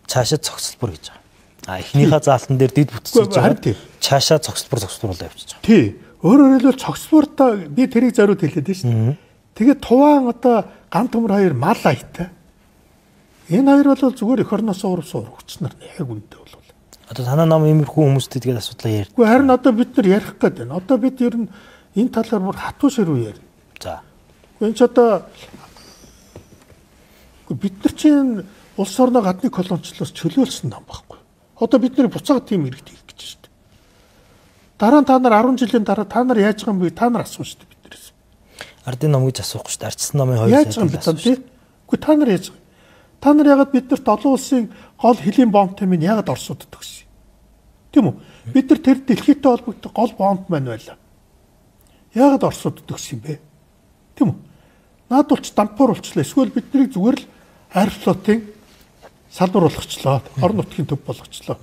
цаашаа цогцлбор гэж байгаа. Эхнийхээ заалтан дээр дид бүтцэж байгаа. Цаашаа цогцлбор болоо явчихж байгаа. Тий. Өөрөөр хэлбэл цогцлбортоо би тэрийг зориуд хэлээд байна шүү дээ. Тэгээд туваан одоо ган төмөр хоёр мал аятай. Энэ хоёр бол зүгээр эх орноос урвсан урагч нар яг үнэтэй бол. Одоо танаа нам иймэрхүү хүмүүстэй тэгээд асуудлаа ярьж. Гэхдээ харин одоо бид нар ярих гээд байна. Одоо бид ер нь энэ талаар бүр хатуу ширүү ярь. За. Энэ ч одоо бид нар чинь улс орны гадны колоничлоос чөлөөлсөн нам байхгүй. Одоо бид нар буцаад тийм иргэд хийх гэж шүү дээ. Дараа нь та нар 10 жилийн дараа та нар яаж байгаа юм бэ? Та нар асууж шүү дээ биднээс. Ардын ном гэж асуухгүй шүү дээ. Ардсан намын хоёр яаж байгаа юм бэ та тий? Үгүй та нар яаж байгаа? Та нар ягаад биднэрт олон улсын гол хөлийн бомбтой минь ягаад Оросуудад өгсөн? Тийм үү? Бид нар тэр дэлхийтэй холбогдох гол бомб маань байлаа. Ягаад Оросуудад өгсөн юм бэ? Тийм үү? Наад бол ч дампуур болчлаа. Эсвэл биднийг зүгээр л аэрофлотын салбар болгочлоо. Орон нутгийн төв болгочлоо.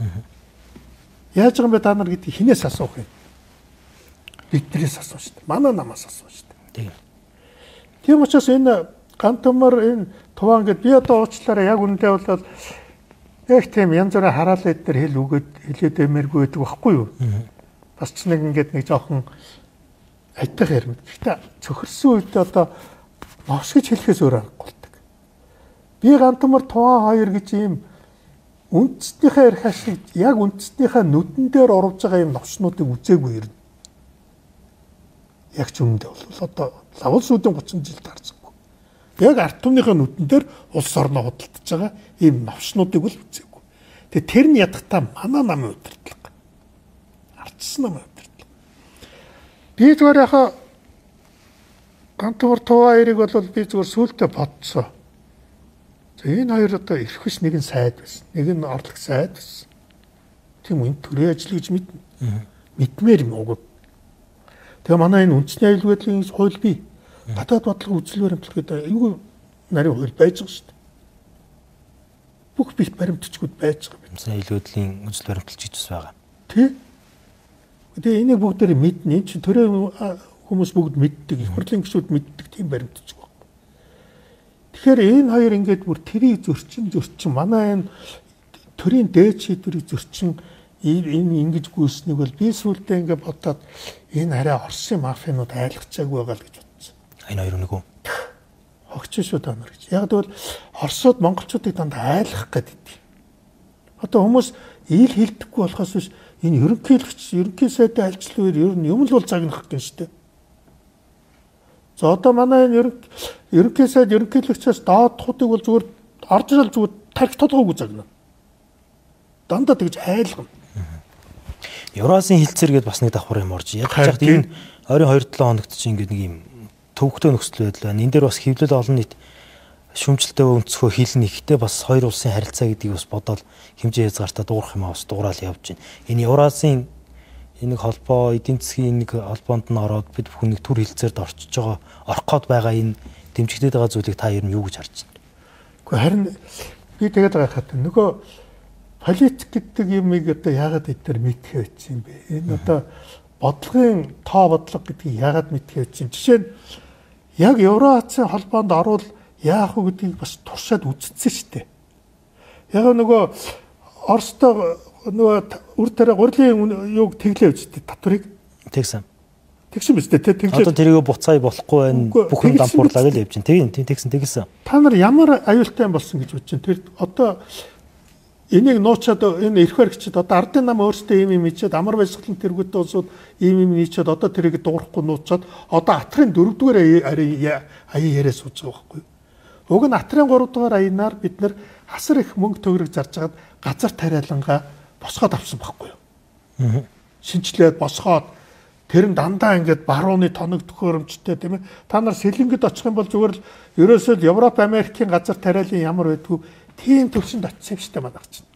Яаж байгаа юм бэ та нар гэдгийг хинээс асуух юм? Биднээс асуух шүү дээ. Манай намаас асуух шүү дээ. Тийм учраас энэ гантомор энэ туваан гэд би одоо уучлаарай яг үндэ бол яг тийм янз бүрийн хараал эднэр хэл үгээд хэлээд эмэргүй байдаг байхгүй юу? Бас ч нэг ингээд нэг жоохон айтах ярмд. Гэхдээ цохирсон үед одоо новш гэж хэлэхээс өөр аргагүй болдог. Би гантомор туваан хоёр гэж ийм үндэстнийхээ ярих ашиг яг үндэстнийхээ нүдэн дээр оруулж байгаа юм новшнуудыг үзээгүй ирнэ. Яг ч өмнөдөө бол одоо лавл сүүдийн 30 жил таарсан. Яг ард түмнийхээ нүдэн дээр улс орноо худалдаж байгаа ийм новшнуудыг л үзээгүй. Тэгээ тэр нь ядахтаа манай намын удирдлага. Ардсан намын удирдлага. Би зүгээр яхаа Гантуур Тувахоёрыг бол би зүгээр сүултээ бодсоо. За энэ хоёр одоо ирэх биш, нэг нь сайд байсан. Нэг нь орлог сайд байсан. Тийм энэ төрийн ажил гэж мэднэ. Мэдмээр юм уу? Тэгээ манай энэ үндэсний аюулгүй байдлын хууль бий. Гадаад бодлого үзэл баримтлал гэдэг айгүй нарийн хууль байж байгаа шүү дээ. Бүх бит баримтчгууд байж байгаа юм. Аюулгүй байдлын үзэл баримталч гэж бас байгаа. Тий. Тэгээ энийг бүгдээр мэднэ. Энд чинь төрийн хүмүүс бүгд мэддэг, их хурлын гишүүд мэддэг тийм баримтчиг байна. Тэгэхээр энэ хоёр ингээд бүр тэрийг зөрчин манай энэ төрийн дээд шийдвэрийг зөрчин энэ ингэж гүйснийг бол би сүүлдээ ингээд бодоод энэ арай Оросын мафианууд айлгцаагүй байгаа л гэж бодсон. Энэ хоёр нэг үү? Хогч шүү та нар гэж. Яг тэгвэл Оросууд монголчуудыг дандаа айлгах гэдэг. Одоо хүмүүс ил хилдэхгүй болохоос биш энэ ерөнхий сайдын альчлал үеэр ер нь юм л бол загнах гэн штэ. За одоо манай энэ ерөнхий сайд ерөнхийлөгчөөс доодхуудыг бол зүгээр орж ирэл зүгээр тархи толгойг загнана. Дандаа тэгж айлгана. Евразийн хилцээр гээд бас нэг давхар юм орж. Яг ч энэ 22-7 хоногт чинь ингээд нэг юм төвөгтэй нөхцөл байдал байна. Энэ дээр бас хэвлэл олон нийт шүүмжлэлтэй өнцгөө хилэн ихтэй бас хоёр улсын харилцаа гэдгийг бас бодоод хэмжээ хязгаартаа дуурах юм аа бас дуурал явж байна. Энэ Евразийн энэ холбоо эдийн засгийн нэг холбоонд нь ороод бид бүхэн нэг төр хилцээрд орчиж байгаа орох гээд байгаа энэ дэмжигдээд байгаа зүйлийг та ер нь юу гэж харж байна? Гэхдээ харин би тэгээд байгаа хат нөгөө политик гэдэг юмыг одоо яагаад эдгээр мэдхээ байсан юм бэ? Энэ одоо бодлогын тоо бодлого гэдгийг яагаад мэдхээ байсан юм? Жишээ нь яг Евразийн холбоонд орвол яах вэ гэдгийг бас туршаад үзсэн шүү дээ. Яг нөгөө Оростой нөгөө үр тариа гурилын юуг тэглээ үстэ татварыг тэгсэн биз дээ тэглээ. Одоо тэрийг буцаая болохгүй байна. Бүх юм дампуурлаа гэж явж байна. Тэгсэн. Та нар ямар аюултай болсон гэж бодож байна? Тэр одоо энийг нуучаад энэ эрх баригчид одоо ардын нам өөрсдөө ийм хийчихэд амар баясгалан тэргүүтээ улсууд ийм хийчихэд одоо тэрийг дуурахгүй нуучаад одоо атрын 4-р аяа яриа сууж байгаа байхгүй юу? Уг нь атрын 3-р аянаар бид нар асар их мөнгө төгрөг зарж хагаад газар тариалангаа босгоод авсан байхгүй юу? Шинжлээд босгоод тэр нь дандаа ингээд барууны тоног төхөөрөмжтэй тийм ээ. Та нар сэлэнгэд очих юм бол зүгээр л ерөөсөө Европ, Америкийн газар тариалан ямар байдгүй тийм төвшөнд очсон юм шүү дээ манайх чинь.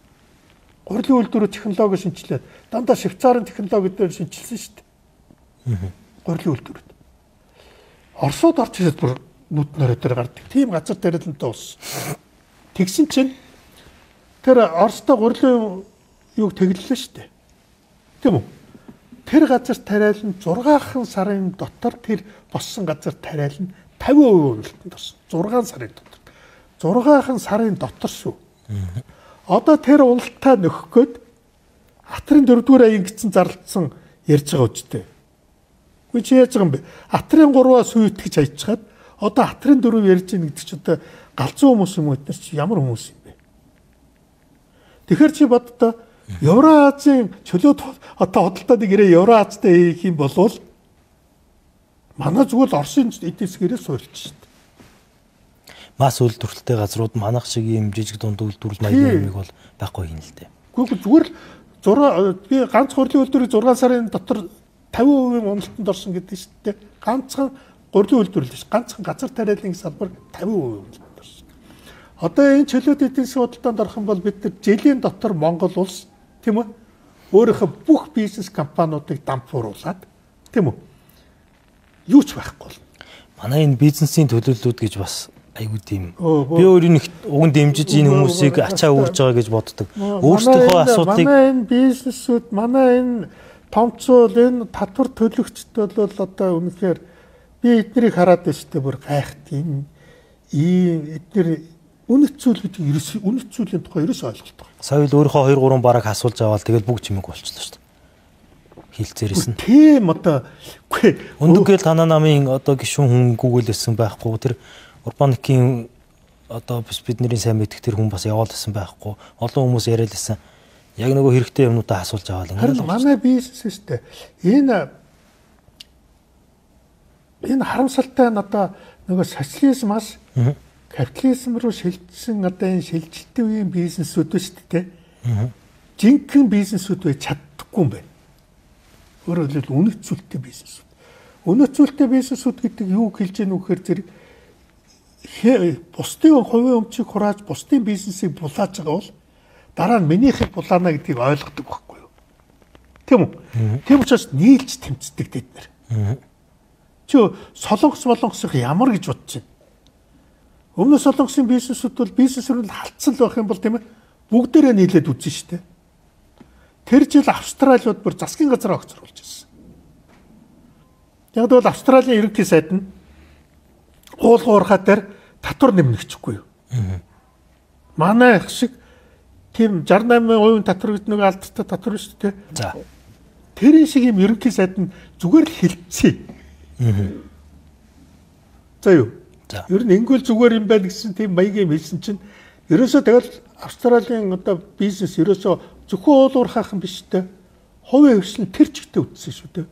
Гурилын үйлдвэрүүд технологи шинжилээд дандаа Швейцарын технологи дээр шинжилсэн шүү дээ. Гурилын үйлдвэрүүд. Оросууд орж ирээд бүр нүд нөрөө дээр гардаг. Тийм газар тариалантай улс. Тэгсэн чинь тэр Оростой гурилын юуг тэглэлээ шүү дээ. Тийм үү? Тэр газар тариалан 6 сарын дотор тэр боссон газар тариалан 50% үнэлтэнд орсон. 6 сарын дотор. 6 сарын дотор шүү. Одоо тэр уналтаа нөхөх гээд Атрын 4-р аян гэсэн зарлцсан ярьж байгаа үстэй. Үгүй чи яаж байгаа юм бэ? Атрын 3-аас сүйтгэж хайчаад одоо Атрын 4 ярьж байгаа гэдэг чи одоо галзуу хүмүүс юм уу? Эдгээр чи ямар хүмүүс юм бэ? Тэгэхээр чи боддоо Евразийн чөлөөт одоо хөдөлтөд гэрээ Евразтай хийх юм бол манай зүгээр л Оросын эдийн засгээрээ суурилж шүү дээ. Мас үйлдвэрлэлтэй газрууд манайх шиг ийм жижиг дунд үйлдвэрлэл маягийн юмыг бол байхгүй юм л дээ. Гэхдээ зүгээр л би ганц гурилын үйлдвэрийг 6 сарын дотор 50% уналтанд орсон гэдэг шүү дээ. Ганцхан гурилын үйлдвэрлэл биш, ганцхан газар тариаллын салбар 50% уналтанд орсон. Одоо энэ чөлөөт эдийн засгийн худалдаанд орох юм бол бид нар жилийн дотор Монгол улс тийм үү? Өөрийнхөө бүх бизнес компаниудыг дампууруулад тийм үү? Юу ч байхгүй бол. Манай энэ бизнесийн төлөөллүүд гэж бас айгүй тийм. Би өөрийн уг нь дэмжиж энэ хүмүүсийг ачаа үүрж байгаа гэж боддог. Өөрсдийнхөө асуудлыг манай энэ бизнесүүд, манай энэ томцол, энэ татвар төлөгчд бол одоо үнэхээр би эднийг хараад байна шүү дээ бүр гайхт энэ эдгээр үнэт зүйл гэдэг ерөөс үнэт зүйлийн тухай ерөөс ойлголт байгаа. Сая л өөрийнхөө 2-3 бараг асуулж аваад тэгэл бүгд чимэг болчихлоо шүү дээ. Хилцээрсэн. Тийм одоо үгүй өндөгөл танаа намын одоо гишүүн хүн гүгээлсэн байхгүй. Тэр Урбаникийн одоо бидний сайн мэдих тэр хүн бас яваал гэсэн байхгүй. Олон хүмүүс яриад байсан. Яг нөгөө хэрэгтэй юмнуудаа асуулж аваад ингээд л манай бизнес шүү дээ. Энэ харамсалтай нь одоо нөгөө социализмаас капитализм руу шилжсэн одоо энэ шилжилтийн үеийн бизнесүүд шүү дээ. Жинхэнэ бизнесүүд байж чаддаггүй юм байна. Өөрөөр хэлбэл үнэт зүйлтэй бизнесүүд. Өнөөцөлтэй бизнесүүд гэдэг юу хэлж яах вэ гэхээр зэрэг бусдын хувийн өмчийг хурааж бусдын бизнесийг булааж байгаа бол дараа нь минийхийг булаана гэдгийг ойлгодог байхгүй юу? Тийм үү? Тийм учраас нийлж тэмцдэг тэд нар. Чи солонгос ямар гэж бодож байна? Өмнө солонгосын бизнесүүд бол бизнесрүүл халтсан л байх юм бол тийм ээ бүгдээрээ нийлээд үзэн штэ. Тэр жил Австралиуд бүр засгийн газар огцруулж ирсэн. Яг бол Австралийн ерөнхий сайд нь уулуурхаа дээр татвар нэмэгдэхгүй юу? Манай их шиг тийм 68% татвар гэдэг нэг алдартай татвар шүү дээ. За. Тэр шиг юм ерөнхий сайд нь зүгээр л хэлцээ. За юу? Ер нь ингүүл зүгээр юм байна гэсэн тийм маягийн хэлсэн чинь ерөөсөө тэгэл Австралийн одоо бизнес ерөөсөө зөвхөн уулуурхаахан биш дээ. Хувийн хвшлэн тэр чигтээ үтсэн шүү дээ.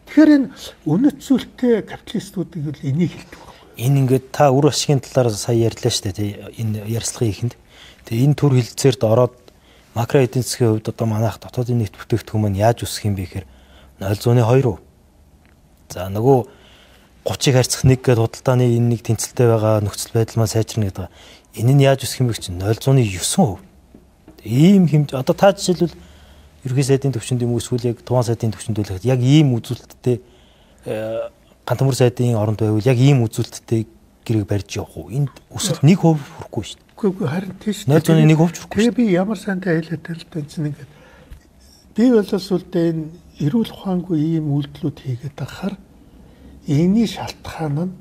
Тэгэхээр энэ үнэт зүйлтэй капиталистуудыг л энийг хэлдэг байна. Энэ ингээд та үр ашигын талаар сая ярьлаа шүү дээ. Энэ ярилцлагын ихэнд. Тэгээ энэ төр хэлцээрд ороод макро эдийн засгийн хувьд одоо манайх дотоодын нийт бүтээгдэхүүн маань яаж өсөх юм бэ гэхээр 0.2%. За нөгөө 30-ыг харьцах 1 гэдэг худалдааны энэ нэг тэнцэлтэй байгаа нөхцөл байдал маань сайжирна гэдэг. Энэ нь яаж өсөх юм бэ чинь 0.9%. Ийм хэмжээ одоо та жишээлбэл ерхий сайдын төвчөнд юм уу эсвэл яг туван сайдын төвчөнд байлгад яг ийм үзүүлэлттэй гантамөр сайдын оронд байвал яг ийм үзүүлэлттэй гэрэг барьж явах уу? Энд өсөлт 1% хүрэхгүй шүү дээ. Үгүй харин тийш 0.1% хүрэхгүй. Тэгээ би ямар сантай хэлээд л чинь ингээд би болоос үлдээ энэ эрүүл ухаангүй ийм үйлдэлүүд хийгээд байхаар энэний шалтгаан нь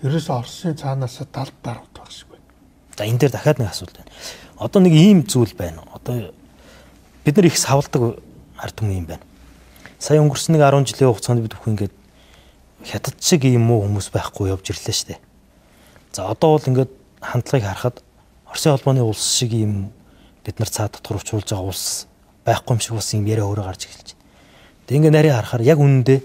ерөөс Оросын цаанаас талд дарамт байх шиг байна. За энэ дээр дахиад нэг асуулт байна. Одоо нэг ийм зүйл байна. Одоо бид нар их савладаг ард түмэн юм байна. Сая өнгөрсөн нэг 10 жилийн хугацаанд бид бүхэн ингээд хятад шиг ийм муу хүмүүс байхгүй явж ирлээ шүү дээ. За одоо бол ингээд хандлагыг харахад Оросын холбооны улс шиг ийм бид нар цаад татварчулж байгаа улс байхгүй юм шиг бас юм яриа өөрөө гарч эхэлж байна. Тэгээ ингээд нарийн харахаар яг үнэндээ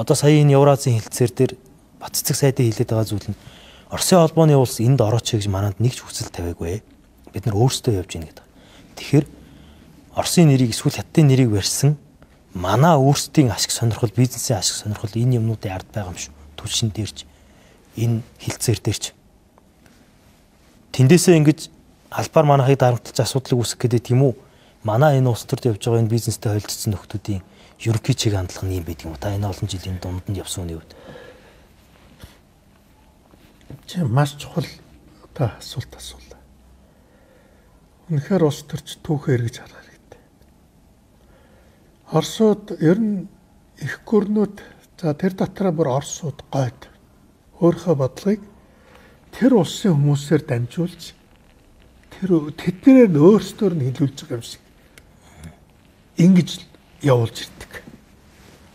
одоо сая энэ Евразийн хэлтсээр дээр Батцэг сайдын хэлээд байгаа зүйл нь Оросын холбооны улс энд орооч гэж манад нэг ч хүсэл тавиагүй. Бид нар өөрсдөө явж гин гэдэг. Тэгэхээр Оросын нэрийг эсвэл Хятадын нэрийг барьсан манай өөрсдийн ашиг сонирхол, бизнесийн ашиг сонирхол энэ юмнуудын ард байгаа юм шүү. Түлшин дээрч энэ хэлтсээр дээрч тэндээсээ ингэж албаар манайхыг дарамтлаж асуудлыг үүсгэх гэдэг тийм үү? Манай энэ улс төрд явж байгаа энэ бизнестэй холилдсон нөхдүүдийн ерөнхий чиг хандлага нь юм байдаг юм уу? Та энэ олон жилийн дундад явсан үний үед. Чи маш чухал одоо асуулт асуулаа. Үнэхээр улс төрч түүхээр гэж харах хэрэгтэй. Оросууд ер нь их гүрнүүд за тэр дотроо бүр Оросууд гойд өөрийнхөө бодлогыг тэр улсын хүмүүсээр дамжуулж тэднэрээ өөрсдөр нь хэлүүлж байгаа юм шиг ингэж явуулж ирдэг.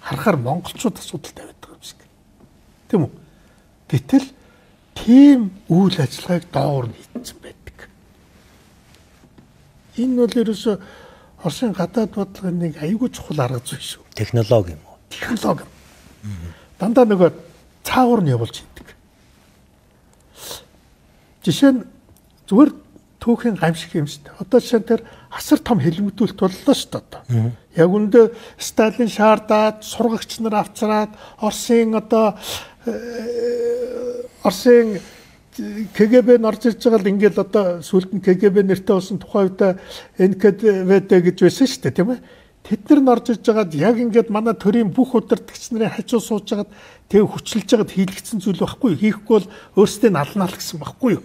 Харахаар монголчууд асуудал тавиад байгаа юм шиг. Тийм үү? Гэтэл тийм үйл ажиллагааг доогуур нь хийцэн байдаг. Энэ бол ерөөсө Оросын гадаад бодлогын нэг аюулгүй чухал арга зүй шүү. Технологи юм уу? Технологи. Дандаа нөгөө цаагуур нь явуулж хийдэг. Жишээ нь зүгээр түүхийн гамшиг юм шүү дээ. Одоо жишээ нь тэр асар том хэлмэгдүүлэлт боллоо шүү дээ одоо. Яг үүндээ Сталин шаардаад сургагч нар авцраад Оросын КГБ орж ирж байгаа л ингээл одоо сүүлд нь КГБ нэртэй болсон тухай үедээ НКВД гэж байсан шүү дээ тийм ээ. Тэд нар нь орж ирж байгаад яг ингээд манай төрийн бүх удирдагч нарын хажуу сууж байгаад тэг хүчилж байгаад хийлгцэн зүйл байхгүй юу? Хийхгүй бол өөрсдөө алнаа л гэсэн байхгүй юу?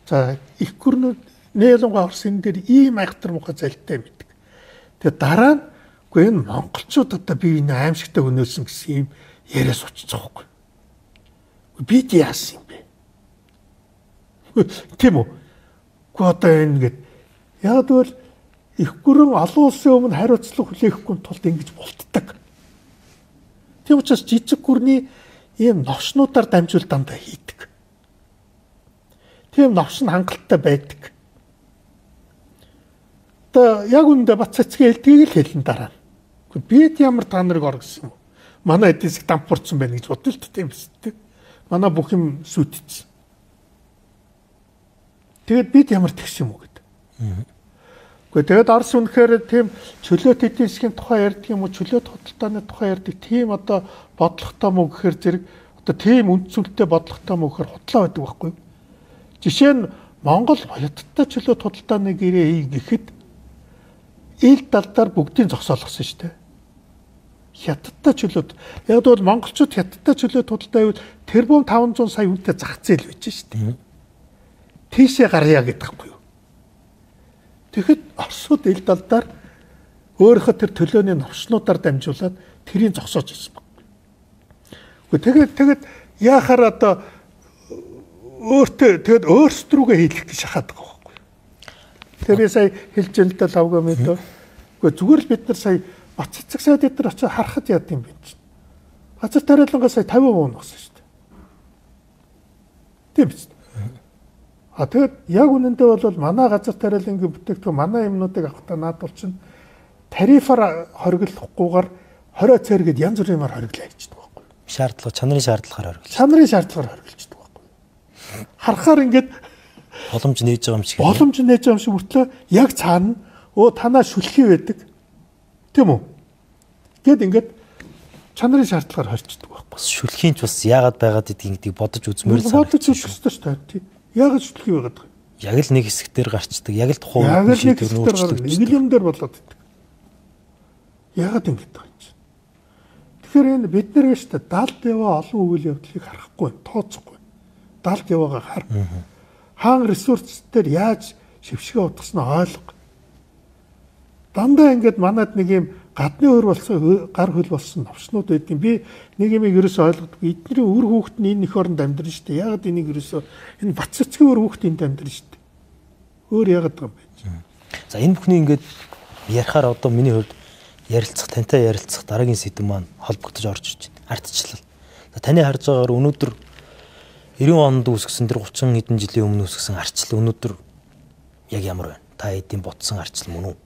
За их гүрнүүд нээлэнгүй Оросын дээр ийм айхтар муха залтай мэддэг. Тэгээ дараа нь үгүй энэ монголчууд одоо би энэ аимшигтай өнөөсөн гэсэн ийм яриа суучих жоохгүй. Бид яасан юм бэ? Тийм үү? Гэхдээ одоо ингээд яг л их гүрэн олон улсын өмнө хариуцлага хүлээхгүй тулд ингэж болтдаг. Тийм учраас жижиг гүрний ийм новшнуудаар дамжуул дандаа хийдэг. Тийм новш нь хангалттай байдаг. Одоо яг үүндээ бат цэцгийн хэлтгийг л хэлэн дараа. Бид ямар та нарыг оргисон юм? Манай эдийн засаг дампуурсан байна гэж бодвол тийм үстэй. Манай бүх юм сүйтсэн. Тэгээд бид ямар тэгш юм уу гэдэг. Гэхдээ тэгээд Орос үнэхээр тийм чөлөөт эдийн засгийн тухай ярьдаг юм уу, чөлөөт худалдааны тухай ярьдаг тийм одоо бодлоготой мөн гэхээр зэрэг одоо тийм үндсүүлэлтэй бодлоготой мөн гэхээр худлаа байдаг байхгүй юу? Жишээ нь Монгол хятадтай чөлөөт худалдааны гэрээ хий гэхэд ил далдаар бүгдийг зогсоолгосон шүү дээ. Хятадтай чөлөөт. Яг бол монголчууд хятадтай чөлөөт худалдаа байвал тэрбум 500 сая үнэтэй зах зээл байж шүү дээ. Тийшээ гарья гэдэгхгүй юу? Тэгэхэд Оросууд ил далдаар өөрийнхөө тэр төлөөний новчнуудаар дамжуулаад тэрийг зогсоож ирсэн байна. Тэгээд яахаар одоо тэгээд өөрсдрүүгээ хийх гэж шахаад байгаа байхгүй. Тэгээ би сая хэлж энэ л авгаа мэдээ. Гэхдээ зүгээр л бид нар сая Бац цэцэг сайд дээр очиж харахад яд юм бэ чинь. Газар тариалангаа сая 50% ногсон шүү дээ. Тийм биз. Тэгээд яг үнэндээ бол манай газар тариалангийн бүтээгдэхүүн манай юмнуудыг авахтаа наадвал чинь тарифаар хориглохгүйгээр 20 цэргэд янз бүрийн юмар хориглоо хийчихдэг байхгүй. Шаардлага, чанарын шаардлагаар хориглож. Чанарын шаардлагаар хориглождаг байхгүй. Харахаар ингээд боломж нээж байгаа юм шиг. Боломж нээж байгаа юм шиг мөртлөө яг цаана танаа шүлхий байдаг. Тийм үү? Гэт ингээд чанарын шаардлагаар хорчдөг байхгүй. Бас шүлхийн ч бас яагаад байгаад гэдгийг бодож үзмээр санагдаж байна. Бодож үзэх ёстой шүү дээ. Яагаад шүлхий байгаад байгаа юм? Яг л нэг хэсгээр гарчдаг. Яг л тухайн яг л нэг хэсгээр гардаг. Нэг юм дээр болоод байдаг. Яагаад ингэж байгаа юм чинь? Тэгэхээр энэ бид нар гэж та далд яваа олон үйл явдлыг харахгүй, тооцохгүй. Далд яваагаа хар. Хаан ресурс дээр яаж шившгээ утгаснаа ойлго. Дандаа ингээд манад нэг юм гадны өр болсон гар хөл болсон новчнууд байдгийн. Би нэг юм ерөөсөө ойлгодгүй. Эдний үр хүүхэд нь энэ их оронд амьдрын шүү дээ. Яагаад энийг ерөөсөө энэ Бац цэцгийн үр хүүхэд энд амьдрын шүү дээ. Өөр яагаад байгаа юм бэ? За энэ бүхний ингээд ярихаар одоо миний хувьд ярилцах, тантай ярилцах дараагийн сэдэв маань холбогдож орж ирж байна. Ардчлал. Таны харж байгаагаар өнөөдөр 90 онд үүсгэсэн тэр 30 хэдэн жилийн өмнө үүсгэсэн ардчлал өнөөдөр яг ямар байна? Та эдийн ботсон ардчлал мөн үү?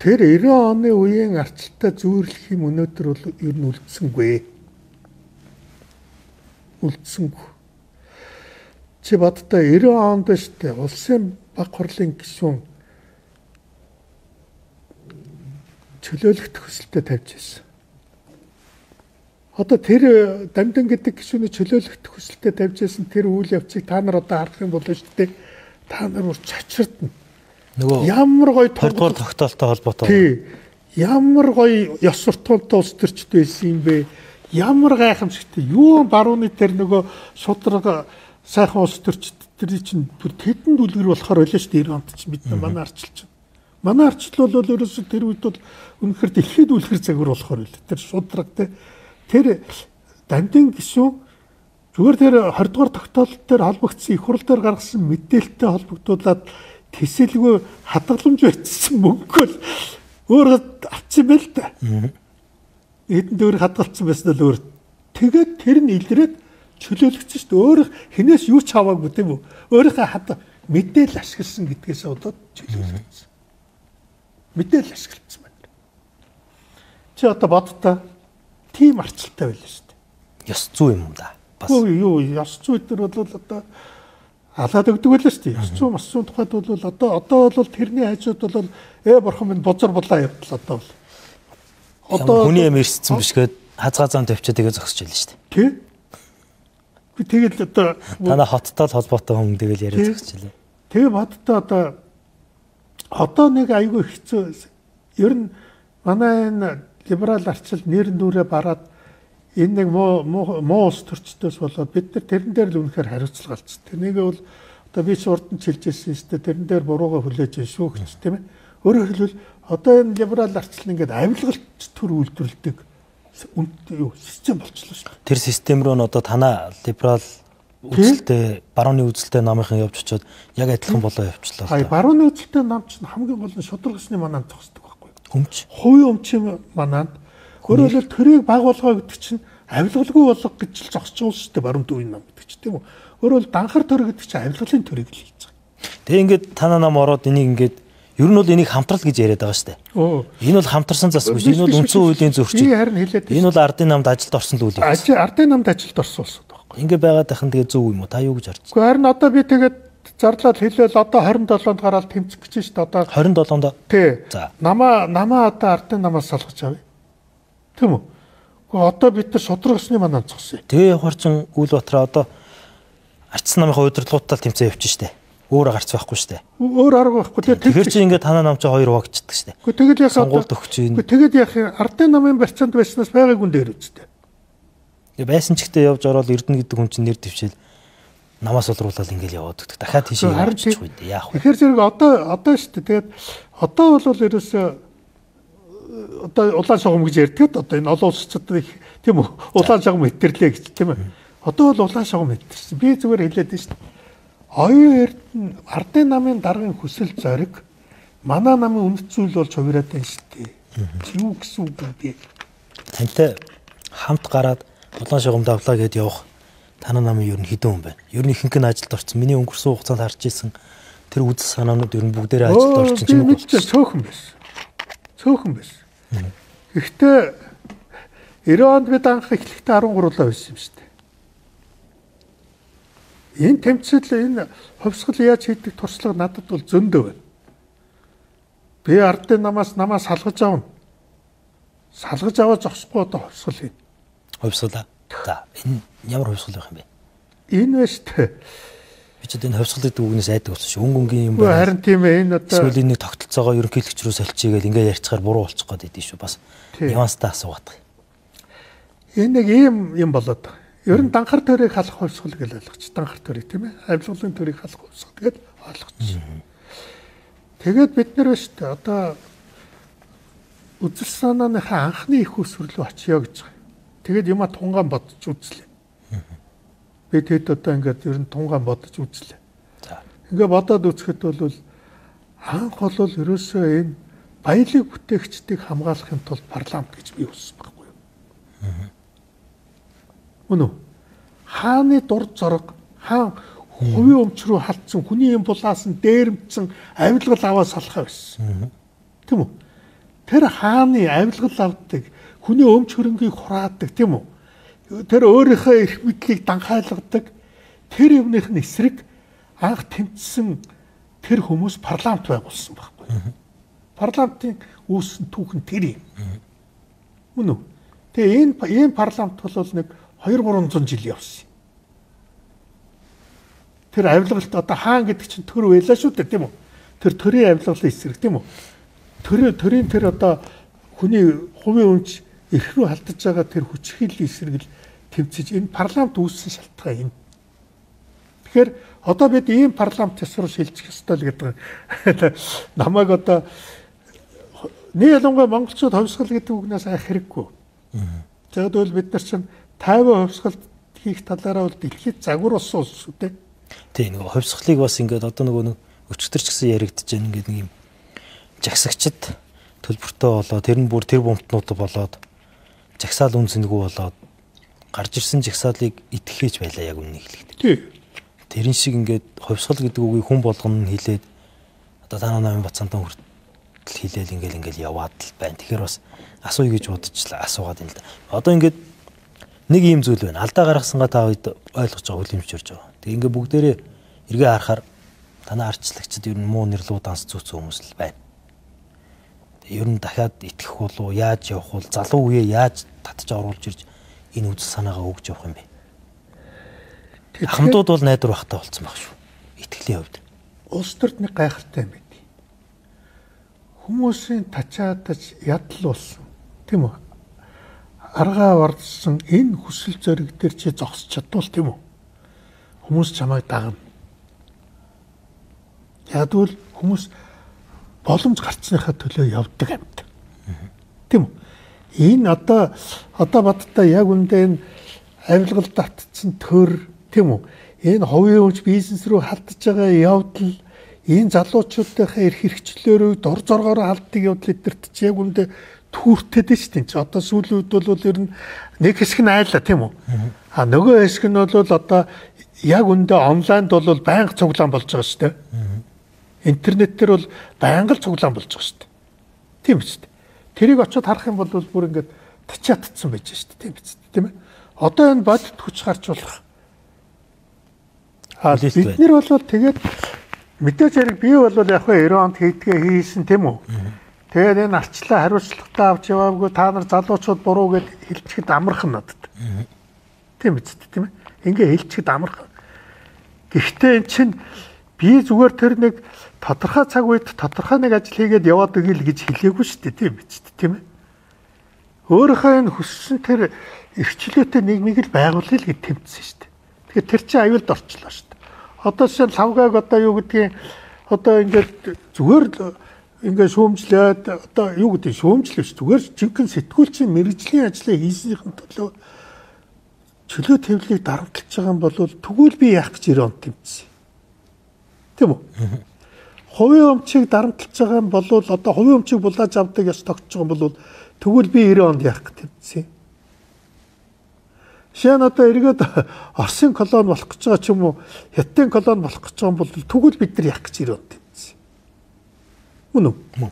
Тэр 90 оны үеийн ардчилтаа зүйрлэх юм өнөөдөр бол ер нь үлдсэнгүй. Үлдсэнгүй. Чи боддоо 90 онд штэ улсын баг хурлын гишүүн чөлөөлөх төсөлтөд тавьж ирсэн. Одоо тэр Дамдан гэдэг гишүүний чөлөөлөх төсөлтөд тавьж ирсэн тэр үйл явцыг та нар одоо харах юм бол штэ та нар бүр чачирдна. Нөгөө ямар гоё тогтмол тогтоолтой холбоотой. Тий. Ямар гоё ёс суртахуунтай улс төрчд байсан юм бэ? Ямар гайхамшигтай. Юу барууны тэр нөгөө шудраг сайхан улс төрчд тэр чинь бүр тэдэнд үлгэр болохоор байлаа шүү дээ 90 онд чинь бид манай арчилж. Манай арчил бол ерөөсөө тэр үед бол үнэхээр дэлхийд үлгэр загвар болохоор байлаа. Тэр шудраг тэр Дамдан гишүүн зүгээр тэр 20 дугаар тогтоолт дээр холбогдсон их хурл дээр гаргасан мэдээлэлтэй холбогдуулаад тэсэлгүй хадгаламж байсан мөнгө л өөрөө авчихсан байл та. Эдэн дээр хадгалсан байсан л өөр. Тэгээд тэр нь илрээд чөлөөлөгдсөн шүү дээ. Өөрөө хинээс юу ч аваагүй тийм үү? Өөрийнхөө мэдээлэл ашигласан гэдгээс болоод чөлөөлөгдсөн. Мэдээлэл ашигласан байна. Чи одоо бодтоо тийм арчилтай байлаа шүү дээ. Ёс зүй юм да. Бас юу ёс зүй дээр бол одоо алаад өгдөг байлаа шүү дээ. Ёс зүй мас зүйн тухайд бол одоо бол тэрний хажууд бол бурхан минь бузар булаа явдал одоо бол. Одоо хүний юм ирсэн биш гээд хазгаа зам тавьчаа тэгээ зогсож байлаа шүү дээ. Тий? Би тэгэл одоо танаа хоттой л холбоотой хүн тэгэл яриад зогсож байлаа. Тэгээ бодтоо одоо нэг айгүй хэцүү. Ер нь манай энэ либерал арчил нэр нүрээ бараад энэ нэг муу улс төрчдөөс болоод бид нар тэрэн дээр л үнэхээр хариуцлага алдсан. Тэрнийг бол одоо би ч урд нь чилжсэн шүү дээ. Тэрэн дээр бурууга хүлээж шүү гэж тийм ээ. Өөрөөр хэлбэл одоо энэ либерал арчил ингээд авилгалт төр үйлдвэрлэдэг систем болчихлоо шүү дээ. Тэр систем рүү н одоо танаа либерал үзэлтэй барууны үзэлтэй намынхан явж очиод яг адилхан болоо явчлаа. Барууны үзэлтэй нам чинь хамгийн гол нь шударгасны мананд зогсдог байхгүй. Өмч. Хувийн өмчийн мананд өөрөөр хэлбэл төрийг баг болгоо гэдэг чинь авилгалгүй болго гэж л зогсож байгаа шүү дээ баруун дүүний нам гэдэг чинь тийм үү. Өөрөөр данхар төр гэдэг чинь авилгалын төрийг л хийж байгаа. Тэгээ ингээд танаа нам ороод энийг ингээд ер нь бол энийг хамтрал гэж яриад байгаа шүү дээ. Энэ бол хамтарсан засаг биш. Энэ бол үндсэн хуулийн зөрчил. Энэ бол ардын намд ажилд орсон л үйл явц. Ардын намд ажилд орсон улсууд байхгүй. Ингээ байгаад тахын тэгээ зөв юм уу? Та юу гэж харж байна? Гэхдээ харин одоо би тэгээд зарлал хэлээл одоо 27-нд гараад тэмцэх гэж шүү дээ. Одоо 27-нд. Тий. За. Намаа одоо ардын намаас салгаж авъя. Тийм үү? Гэхдээ одоо бид нар шудрагсны манаа зогсъё. Тэгээ явахарчин Үүлбаатар одоо ардсан намынхаа удирдлагуудтай тэмцээн явчих штэ. Өөр гарц байхгүй штэ. Өөр арга байхгүй. Тэгэхээр чи ингээд танаа нам чи 2 хуваагдчихдаг штэ. Тэгэл яхаа сонгуульд өгч ийн. Тэгэд яхаа ардын намын барьцаанд байснаас байгаагүй дээр үсттэй. Тэгээ байсан ч ихтэй явж ороод Эрдэнэ гэдэг хүн чинь нэр дэвшээл намаас олруулаад ингээд яваад өгдөг. Дахиад тийшээ явчих үү дээ. Яах вэ? Тэгэхээр зэрэг одоо шүү дээ. Тэгээд одоо бол ерөөсөө одоо улаан шугам гэж ярьдаг. Одоо энэ олон улсчид тийм үү? Улаан шугам хэтэрлээ гэж тийм ээ. Одоо бол улаан шугам хэтэрсэн. Би зүгээр хэлээд байна шүү дээ. Оюун эрдэнэ ардын намын даргын хүсэл зориг манай намын үнэт зүйл болж хувираад байна шүү дээ. Юу гэсэн үг бэ? Тантай хамт гараад улаан шугам давлаа гэдээ явах танаа намын ер нь хэдэн хүн байна. Ер нь ихэнх нь ажилд орсон. Миний өнгөрсөн хугацаанд харж ирсэн тэр үзэл санаанууд ер нь бүгдээрээ ажилд орсон юм уу? Цөөхөн байсан. Цөөхөн байсан. Гэхдээ 90 онд бид анх эхлэхдээ 13 байсан юм шүү дээ. Энэ тэмцэл энэ хувьсгал яаж хийдэг туршлага надад бол зөндөө байна. Би ардын намаас салгаж авна. Салгаж аваад зогсохгүй одоо хувьсгал хийнэ. Хувьсгал. За энэ ямар хувьсгал байх юм бэ? Энэ ба шүү дээ. Би ч энэ хувьсгал гэдэг үгнээс айдаг болсон шүү. Өнгөнгийн юм байна. Харин тийм ээ энэ одоо эсвэл энэ тогтолцоогоо ерөнхийлөгч рүү солилцъя гэл ингээд ярьцгаар буруу болчих гээд идэв шүү. Бас нюанстай асуугаад. Энэ нэг юм болоод байгаа. Ер нь данхар төрийг халах хувьсгал гэж ойлгоч. Данхар төрийг тийм ээ. Авилгалын төрийг халах хувьсгал гэж ойлгоч. Тэгээд бид нэр шүү дээ. Одоо үзэл санааныхаа анхны их усрлөө очиё гэж байгаа. Тэгээд юма тунгаан бодож үзлээ. Би тэгэд одоо ингээд ер нь тунгаан бодож үзлээ. За. Ингээд бодоод үзэхэд бол анх бол ерөөсөө энэ баялаг бүтээгчдийг хамгаалахын тулд парламент гэж бий болсон байхгүй юу? Үнэ. Хааны дур зориг, хаан хувийн өмч рүү халтсан, хүний юм булаас нь дээрэмдсэн авилгал аваа салхаа байсан. Тийм үү? Тэр хааны авилгал авдаг, хүний өмч хөрөнгийг хураадаг, тийм үү? Тэр өөрийнхөө эрх мэдлийг данхайлгадаг. Тэр юмных нь эсрэг анх тэмцсэн тэр хүмүүс парламент байгуулсан байхгүй юу? Парламентын үүссэн түүхэн тэр юм. Үнэ үү? Тэгээ энэ парламент бол нэг 200-300 жил явсан. Тэр авилгалт одоо хаан гэдэг чинь төр байлаа шүү дээ, тийм үү? Тэр төрийн авилгалын эсрэг, тийм үү? Төрийн тэр одоо хүний хувийн өмч эрх рүү халтаж байгаа тэр хүчрхийллийн эсрэг л тэмцэж энэ парламент үүссэн шалтгаан юм. Тэгэхээр одоо бид ийм парламент ясруу шилжих ёстой л гэдэг. Намайг одоо нэг ялангуяа монголчууд хувьсгал гэдэг үгнээс айх хэрэггүй. Тэгээд бол бид нар чинь 50% хувьсгалт хийх талаараа бол дэлхийд загвар болсон улс шүү дээ. Тийм нэг хувьсгалыг бас ингээд одоо нэг өчтөрч гэсэн яригдж байгаа ингээд нэг юм жагсагчд төлбөртэй болоод тэр нь бүр тэр бомтнууд болоод жагсаал үнцэнгүй болоод гарч ирсэн жагсаалыг итгэхээж байлаа яг үннийг хэлэхдээ. Тийм. Тэрэн шиг ингээд хувьсгал гэдэг үгийг хүн болгоно хэлээд одоо танаа намын бацаантан хүртэл хэлээл ингээд яваад л байна. Тэгэхээр бас асууя гэж бодчихлаа асуугаад юм л да. Одоо ингээд нэг ийм зүйл байна. Алдаа гаргасангаа та үед ойлгож байгаа хүлэмж өрж байгаа. Тэгээ ингээд бүгдээрээ эргээ харахаар танаа арчлагчид ер нь муу нэрлүү данс зүүцсэн хүмүүс л байна. Тэгээ ер нь дахиад итгэх болов яаж явах бол залуу үеэ яаж татж оруулж ирж энэ үзэл санаагаа өгж явах юм бэ? Хамтууд бол найдвар багтаа болцсон баг шүү. Итгэлийн хувьд. Улс төрд нэг гайхалтай юм байна. Хүмүүсийн тачаадаж ядал болсон. Тийм үү? Аргаа вардсан энэ хүсэл зориг дээр чи зогсож чадвал тийм үү? Хүмүүс чамайг дагна. Ядвал хүмүүс боломж гарцныхаа төлөө явдаг амьд. Тийм үү? Энэ одоо бадтай яг үндэ энэ авилгал татсан төр тийм үү? Энэ хувийн өмч бизнес рүү халтж байгаа явдал энэ залуучуудынхаа эрх хэрэгчлөөрөө дор зоргоор халддаг явдал эдэрт чи яг үндэ түүртэд нь шүү дээ. Одоо сүүлийн үед бол ер нь нэг хэсэг нь айлаа тийм үү? А нөгөө хэсэг нь бол одоо яг үндэ онлайнд бол байнга цуглаан болж байгаа шүү дээ. Интернет дээр бол байнга л цуглаан болж байгаа шүү дээ. Тийм биз дээ. Тэрийг очиод харах юм бол бүр ингээд тачаатцсан байж шүү дээ. Тийм биз дээ. Тийм ээ. Одоо энэ бодит хүч гарч болох Бид нар бол тэгээд мэдээж хэрэг би бол яг 90 онд хийдгээ хийсэн тийм үү. Тэгээд энэ арчлаа хариуцлагатай авч яваагүй та нар залуучууд буруу гэд хэлчихэд амархан надад. Тийм биз дээ тийм ээ. Ингээ хэлчихэд амархан. Гэхдээ эн чинь би зүгээр тэр нэг тодорхой цаг үед тодорхой нэг ажил хийгээд яваад өгье л гэж хэлээгүй шүү дээ тийм биз дээ тийм ээ. Өөрийнхөө энэ хүссэн тэр эрхчлөөтэй нийгмийг л байгуулъя л гэж тэмцсэн шүү дээ. Тэгэхээр тэр чинь аюулд орчлоо шүү дээ. Одоо шинэ лавгааг одоо юу гэдгийг одоо ингээд зүгээр ингээд шүүмжлээд одоо юу гэдэг шүүмжлэв ш зүгээр жинхэнэ сэтгүүлчийн мэрэгжлийн ажлыг хийснийхэн төлөө чөлөө төвлөлийг дарамтлаж байгаа юм бол тэгвэл би яах гэж 90 онд тэмцсэн. Тийм үү? Хувийн өмчийг дарамтлаж байгаа юм бол одоо хувийн өмчийг булааж авдаг яс тогтж байгаа юм бол тэгвэл би 90 онд яах гэж тэмцсэн. Шин одоо эргээд Оросын колони болох гэж байгаа ч юм уу, Хятадын колони болох гэж байгаа юм бол тэгвэл бид нар яах гэж 90 онд тэмцсэн. Мөн үү?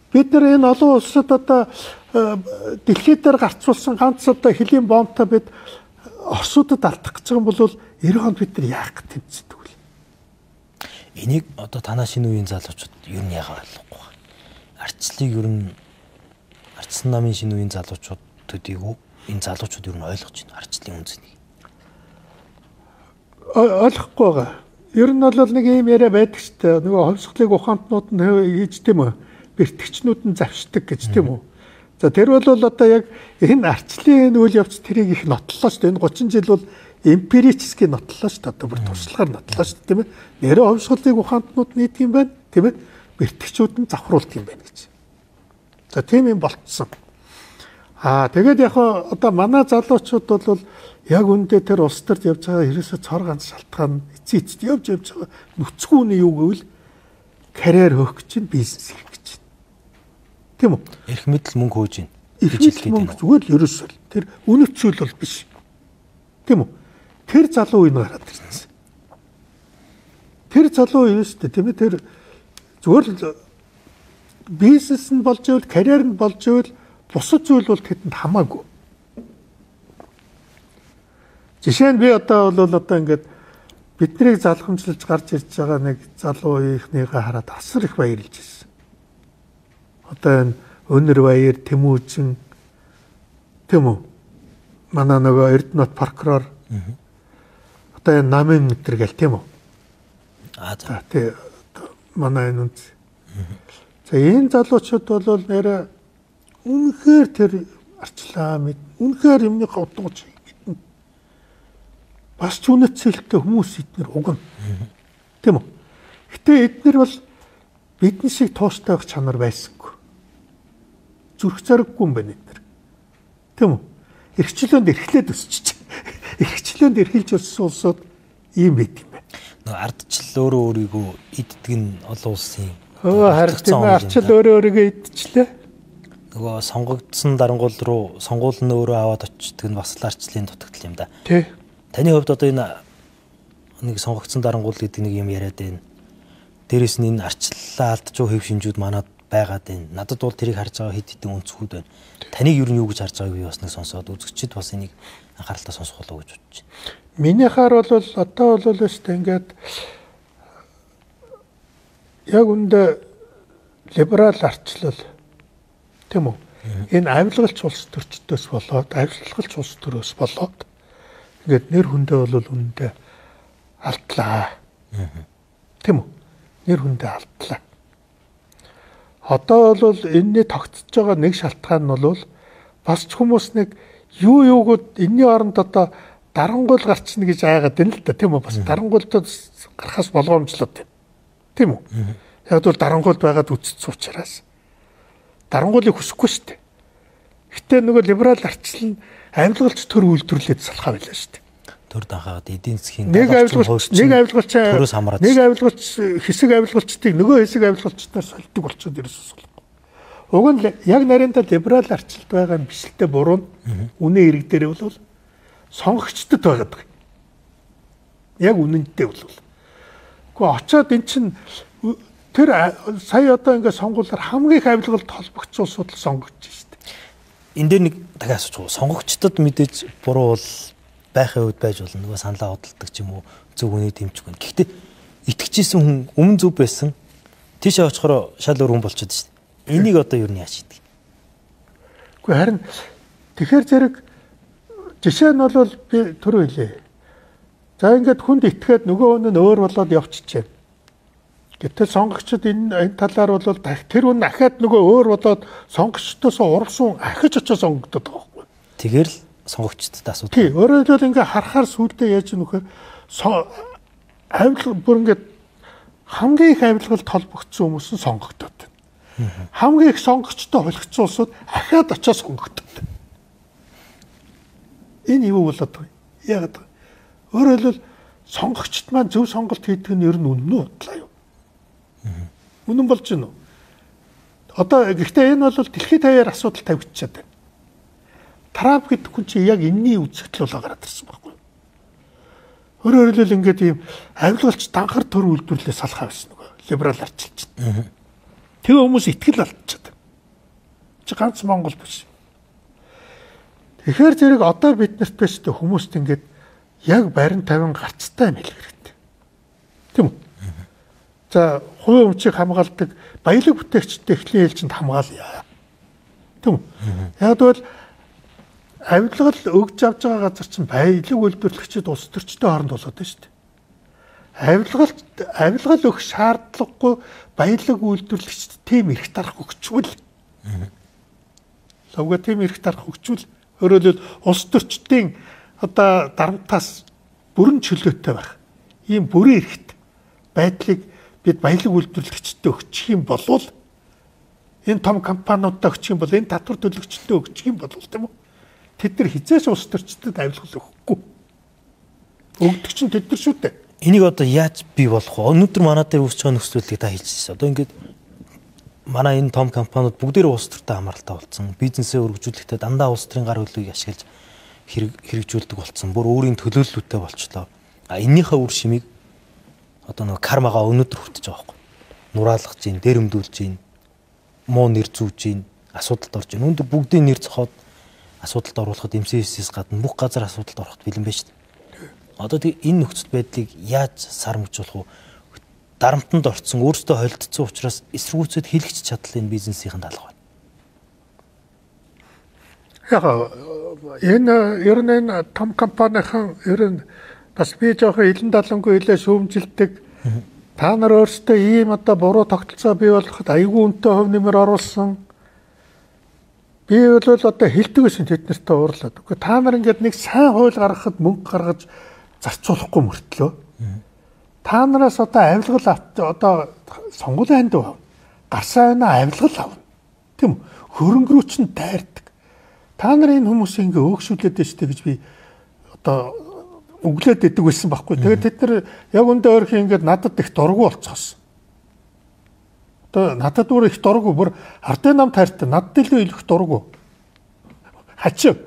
Бид нар энэ олон улсад одоо дэлхийд дээр гарцуулсан ганц одоо хөлийн бомбтой бид Оросуудад алдах гэж байгаа юм бол 90 онд бид нар яах гэж тэмцсэн тэгвэл. Энийг одоо танаа шинэ үеийн залуучууд ер нь яагаад ойлгохгүй байна. Арчлыг ер нь ардсан намын шинэ үеийн залуучууд төдийгүй энэ залуучууд ер нь ойлгож байна арчлын үнцнийг. Ойлгохгүй байгаа. Ер нь бол нэг юм яриа байдаг ч тийм нөгөө хувьсгалыг ухаантнууд нь хийж тийм үү бэртгчнүүд нь завшдаг гэж тийм үү. За тэр бол одоо яг энэ арчлын үйл явц тэрийг их нотлоо шүү дээ. Энэ 30 жил бол эмпирически нотлоо шүү дээ. Одоо бүр туршлагаар нотлоо шүү дээ тийм ээ. Нэрээ хувьсгалыг ухаантнууд нийт юм байна тийм ээ. Бэртгчүүд нь завхруулт юм байна гэж. За тийм юм болцсон. Тэгээд яг одоо манай залуучууд бол яг үндэ тэр улс төрд явж байгаа ерөөсө цор ганц шалтгаан эцэст явж байгаа нүцгүүний юу гэвэл карьер хөөх гэж бизнес хийх гэж. Тийм үү? Эрх мэдэл мөнгө хөөж байна. Эрх мэдэл мөнгө зүгээр л ерөөсөө тэр үнэт зүйл бол биш. Тийм үү? Тэр залуу үе гараад ирсэн. Тэр залуу юу шүү дээ тийм ээ тэр зүгээр л бизнес нь болж ивэл карьер нь болж ивэл бусад зүйл бол тэдэнд хамаагүй. Жишээ нь би одоо ингээд биднийг залхамжлаж гарч ирж байгаа нэг залуу ихнийгээ хараад асар их баярлж ирсэн. Одоо энэ Өнөр баяр Тэмүүжин тийм үү? Манай нөгөө Эрдэнэт прокурор одоо энэ намын өтер гэл тийм үү? За тий манай энэ үнц. За энэ залуучууд бол нэрэ үнэхээр тэр арчлаа мэд үнэхээр юмны хавдгууч мэднэ. Бас ч үнэцэлтэй хүмүүс эднэр угна. Тийм үү? Гэтэ эднэр бол бидний шиг тууштай байх чанар байсангүй. Зүрх зараггүй юм байна эднэр. Тийм үү? Эрхчлөөнд эрхлээд өсчих. Эрхчлөөнд эрхэлж өссөн улсууд ийм байт юм байна. Нөгөө ардчил өөрөө өөрийгөө иддэг нь олон улсын. Харин тийм арчил өөрийгөө идчихлээ. Нөгөө сонгогдсон дарангуул руу сонгуул нь өөрөө аваад очдөг нь бас л арчлын дутагдал юм да. Тий. Таны хувьд одоо энэ нэг сонгогдсон дарангуул гэдэг нэг юм яриад байна. Дээрээс нь энэ арчлаа алдчих хэв шинжүүд манад байгаад байна. Надад бол тэрийг харж байгаа хэд хэдэн өнцгүүд байна. Таныг юу гэж харж байгааг би бас нэг сонсоод үзэгчид бас энийг анхааралтай сонсох болов гэж бодож байна. Минийхаар бол одоо бол өстэй ингээд яг үндэ либерал арчлал тийм үү? Энэ авилгалч улс төрчдөөс болоод авилгалч улс төрөөс болоод ингээд нэр хүндээ бол үндэ алдлаа. Тийм үү? Нэр хүндээ алдлаа. Одоо бол энэний тогтсож байгаа нэг шалтгаан нь бол бас ч хүмүүс нэг юу юугууд энэний оронд одоо дарангуул гарчна гэж айгаад байна л да тийм үү? Бас дарангуультад гарахаас болгоомжлоод байна. Тийм үү? Яг бол дарангуульд байгаад үцсэн учраас дарангуулыг хүсэхгүй шүү дээ. Гэтэ нөгөө либерал арчлал нь авилгалч төр үйлдвэрлээд салхаа байлаа шүү дээ. Төр данхаад эдийн засгийн нэг авилгалч хэсэг авилгалчдыг нөгөө хэсэг авилгалчдаар солидог болчиход ерөөсөө. Уг нь яг нарийнда либерал арчлалд байгаа юм биш л дээ буруу нь үнэ эрэг дээр бол сонгогчдод байгаад байгаа. Яг үнэнтэй бол. Гэхдээ очоод эн чинь тэр сая одоо ингээд сонгуулиар хамгийн их авилгалд холбогдсон улсууд л сонгогдож шүү дээ. Энд дээр нэг дахиад асууж байгаа. Сонгогчдод мэдээж буруу бол байхын үед байж болно. Нөгөө саналаа хөдөлдөг ч юм уу зөв үнийг дэмжих гэнэ. Гэхдээ итгэжсэн хүн өмнө зөв байсан тийшээ очихоор шал өөр хүн болчиход шүү дээ. Энийг одоо юу нь яаж хийдэг? Гэхдээ харин тэгэхээр зэрэг жишээ нь бол би түрүү хэлээ. За ингээд хүнд итгээд нөгөө нь өөр болоод явчихжээ. Гэтэл сонгогчид энэ талаар бол тэр хүн ахаад нөгөө өөр болоод сонгогчдоос уралсан ахиж очиж сонгогдод байгаа байхгүй. Тэгэхээр л сонгогчдод асуудал. Тий, өөрөөр хэлбэл ингээ харахаар сүулдэ яаж нөхөр авилга бүр ингээд хамгийн их авилгалд толбогдсон хүмүүс нь сонгогдоод байна. Хамгийн их сонгогчтой холигдсон улсууд ахаад очиж сонгогдоод байна. Энэ юу болоод байна? Яг өөрөөр хэлбэл сонгогчд маань зөв сонголт хийдэг нь ер нь үнэн үү бодлоо юу? Үнэн болж байна уу? Одоо гэхдээ энэ бол дэлхийд даяар асуудал тавьчихад байна. Трамп гэдэг хүн чинь яг энэний үзэгдэл болоо гараад ирсэн байхгүй юу? Өөрөөр хэлбэл ингээд ийм авилгалч данхар төр үйлдвэрлэлээ салхаа байсан нөгөө либерал арчилж. Тэгээ хүмүүс итгэл алдчихад. Чи ганц Монгол биш. Тэгэхээр зэрэг одоо биднэрт биш тэ хүмүүст ингээд яг барин 50 гарцтай юм хэлэх хэрэгтэй. Тийм үү? За хувийн өмчийг хамгаалдаг баялаг бүтээгчтэй эхлэн ээлжинд хамгаалъя. Тийм үү? Яг бол авилгал өгж авж байгаа газар чинь баялаг үйлдвэрлэгчид улс төрчтэй хооронд болоод байна шүү дээ. Авилгал өгөх шаардлагагүй баялаг үйлдвэрлэгчид тийм эрх тарах өгчвөл. Лавга тийм эрх тарах өгчвөл өөрөөр улс төрчдийн одоо дарамтаас бүрэн чөлөөтэй байх. Ийм бүрэн эрхт байдлыг бид баялаг үйлдвэрлэгчдэд өгчих юм бол энэ том компаниудад өгчих юм бол энэ татвар төлөгчдөд өгчих юм бол тийм үү? Тэд нар хизээс улс төрчдөд авилгал өгөхгүй. Өгдөг чинь тэд нар шүү дээ. Энийг одоо яаж бий болох вэ? Өнөөдөр манай дээр үүсэж байгаа нөхцөлийг та хэлчихсэн. Одоо ингээд манай энэ том компаниуд бүгдээрээ улс төртэй хамааралтай болсон. Бизнесээ өргөжүүлэхдээ дандаа улс төрийн гар хөлийг ашиглаж хэрэгжүүлдэг болсон. Бүр өөрийн төлөөллөлттэй болчлоо. Эннийхээ үр шимийг одоо нэг кармагаа өнөөдөр хүртэж байгаа байхгүй. Нураалгаж гин, дээрэмдүүлж гин, муу нэр зүүж гин, асуудалд орж гин. Өнөөдөр бүгдийн нэр цохоод асуудалд оруулахад MCS-с гадна бүх газар асуудалд ороход бэлэн байж шүү дээ. Одоо энэ нөхцөл байдлыг яаж сармжуулах вэ? Дарамтанд орцсон, өөрсдөө холилдсон учраас эсэргүүцэд хэлэгч чадлын бизнесийн талх байна. Яг энэ ер нь том компанийн ер нь бас би жоохон илэн далангүй хэлээ шүүмжилдэг. Та нар өөрсдөө ийм одоо буруу тогтолцоо бий болгоход аягүй үнэтэй хөв нэмэр оруулсан. Би бол одоо хэлдэг байсан тэд нартай уурлаад. Үгүй та нар ингээд нэг сайн хууль гаргахад мөнгө гаргаж зарцуулахгүй мөртлөө. Та нараас одоо авилгал одоо сонгуулийн ханд авна. Гарсан авилгал авна. Тийм үү? Хөрөнгө рүү чинь дайрдаг. Та нар энэ хүмүүсийг ингээ өөгшүүлээд байж тээ гэж би одоо өглөөд идэг байсан байхгүй. Тэгээд тэд нар яг өндөө өөрхийн ингээд надад их дургу болцоос. Одоо надад бүр их дургу бүр ардын нам таартай надад илүү их дургу. Хачив.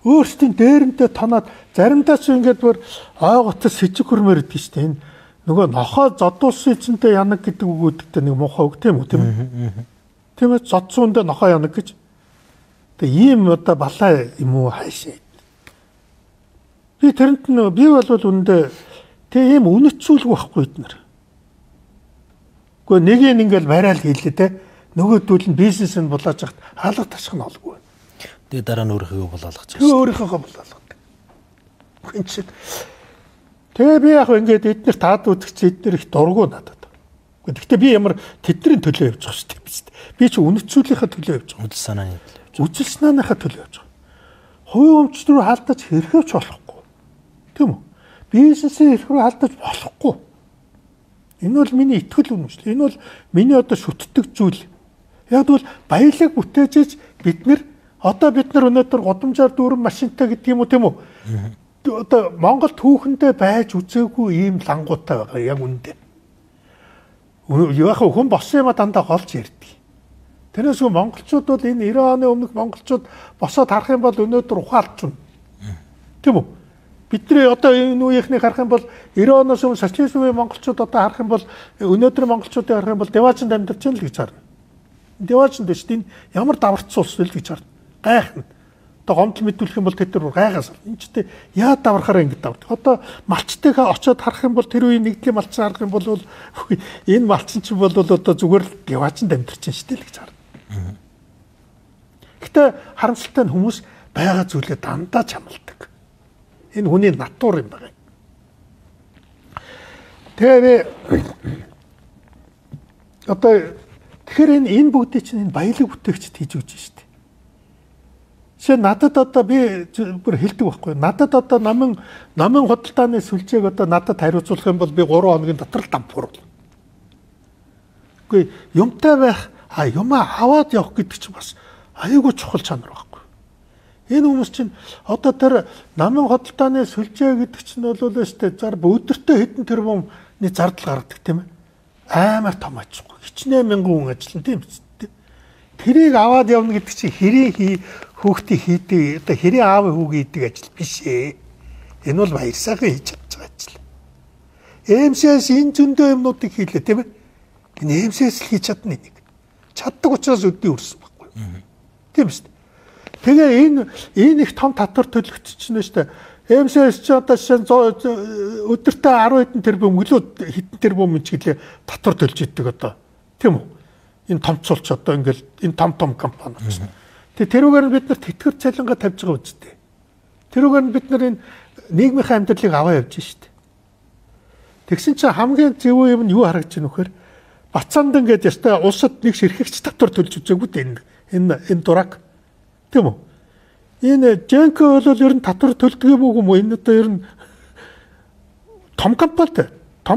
Өөрсдийн дээрэнтэй тоноод заримдаа ч ингээд бүр ойготос сэжиг хөрмөр идэг шүү дээ. Энэ нөгөө нохоо зодуулсан эзэнтэй янаг гэдэг үг үүдтэй нэг мохоо үг тийм үү? Тийм ээ зодсуундаа нохоо янаг гэж. Тэгээ ийм одоо балаа юм уу хайшаа. Би тэрэнд нь би бол үндэ тэгээ ийм үнэт зүйл байхгүй эднэр. Гэхдээ нэг нь ингээл барайл хийлээ те. Нөгөөдөл нь бизнес нь булааж хахад хаалга ташх нь олгүй. Тэгээ дараа нь өөрийнхөө булаалгаж байгаа. Тэгээ өөрийнхөө булаалгадаг. Хинчээ. Тэгээ би яг ингээд эднэр таад үзэгч эднэр их дургу надад. Гэхдээ би ямар тэдний төлөө явж байгаа шүү дээ. Би чи үнэт зүйлийнхээ төлөө явж байгаа. Үдэл санааны төлөө. Үдэл санааныхаа төлөө явж байгаа. Хувийн өмчт рүү халдаж хэрхээвч болохгүй. Тийм үү? Бизнесийн эрх рүү халдаж болохгүй. Энэ бол миний итгэл үнэмшил. Энэ бол миний одоо шүтдэг зүйл. Яг бол баялаг бүтээжж бид нар өнөөдөр гудамжаар дүүрэн машинтай гэдэг юм уу тийм үү? Одоо Монгол түүхэндээ байж үзээгүй ийм лангуутай байгаа яг үндэ. Яг хүн болсон юм дандаа голж ярьдаг. Тэрнээс монголчууд бол энэ 90 оны өмнөх монголчууд босоод харах юм бол өнөөдөр ухаалж байна. Тийм үү? Бидний одоо энэ үеийнхнийг харах юм бол 90 оноос өмнө социализм үеийн монголчууд одоо харах юм бол өнөөдрийн монголчуудыг харах юм бол деваачнд амьдарч байна л гэж харна. Деваачнд биш тийм ямар даварцсан улс вэ гэж харна. Гайхна. Одоо гомдол мэдүүлэх юм бол тэд нар гайхаас. Энд ч тэ яа даврахаараа ингэж давдаг. Одоо малчтайгаа очиод харах юм бол тэр үеийн нэгдлийн малч харах юм бол энэ малчин чинь бол одоо зүгээр л яваачин дамжирч шүү дээ л гэж харна. Гэтэ харамсалтай нь хүмүүс байгаа зүйлээ дандаа чамладаг. Энэ хүний натур юм байна. Тэгэхээр энэ бүгдийг чинь энэ баялаг бүтээгчд хийж өгч шүү дээ. Жишээ надад одоо би бүр хэлдэг байхгүй. Надад одоо намын худалдааны сүлжээг одоо надад хариуцуулах юм бол би 3 хоногийн дотор л дампуурна. Үгүй юмтай байх юмаа аваад явах гэдэг чинь бас аюулгүй чухал чанар байхгүй. Энэ хүмүүс чинь одоо тэр намын худалдааны сүлжээ гэдэг чинь бол өстэй өдөртөө хэдэн тэрбумны зардал гаргадаг тийм ээ. Амар том ачгүй. Хичнээн мянган хүн ажиллана тийм биз дээ. Тэрийг аваад явна гэдэг чинь хэрийн хүүхдийн хийдэг одоо хэрийн аав хүүгийн хийдэг ажил биш ээ. Энэ бол баяр сайхан хийж чадж байгаа ажил. МСС энэ зөндөө юмнуудыг хийлээ тийм ээ. Энэ МСС л хийж чадна нэг. Чаддаг учраас өдний өрсөн байхгүй. Тийм биз дээ. Тэгээ энэ их том татвар төлөгч чинь шүү дээ. МСС ч одоо өдөртөө 10 хэдэн тэрбум өлөө хэдэн тэрбум ч гэлээ татвар төлж идэг одоо. Тийм үү? Энэ томцолч одоо ингээл энэ том компани байна. Тэгээ тэрүүгээр нь бид нар тэтгэр цалингаа тавьж байгаа үстэй. Тэрүүгээр нь бид нар энэ нийгмийн амьдралыг аваа явж штэ. Тэгсэн чинь хамгийн зөв юм нь юу харагдаж байна вөхөр? Бацаанд ингээд ястай улсад нэг ширхэгч татвар төлж үзээгүй дээ энэ дурак. Тийм үү? Энэ Жэнко бол ер нь татвар төлдөг юм уу? Энэ одоо ер нь том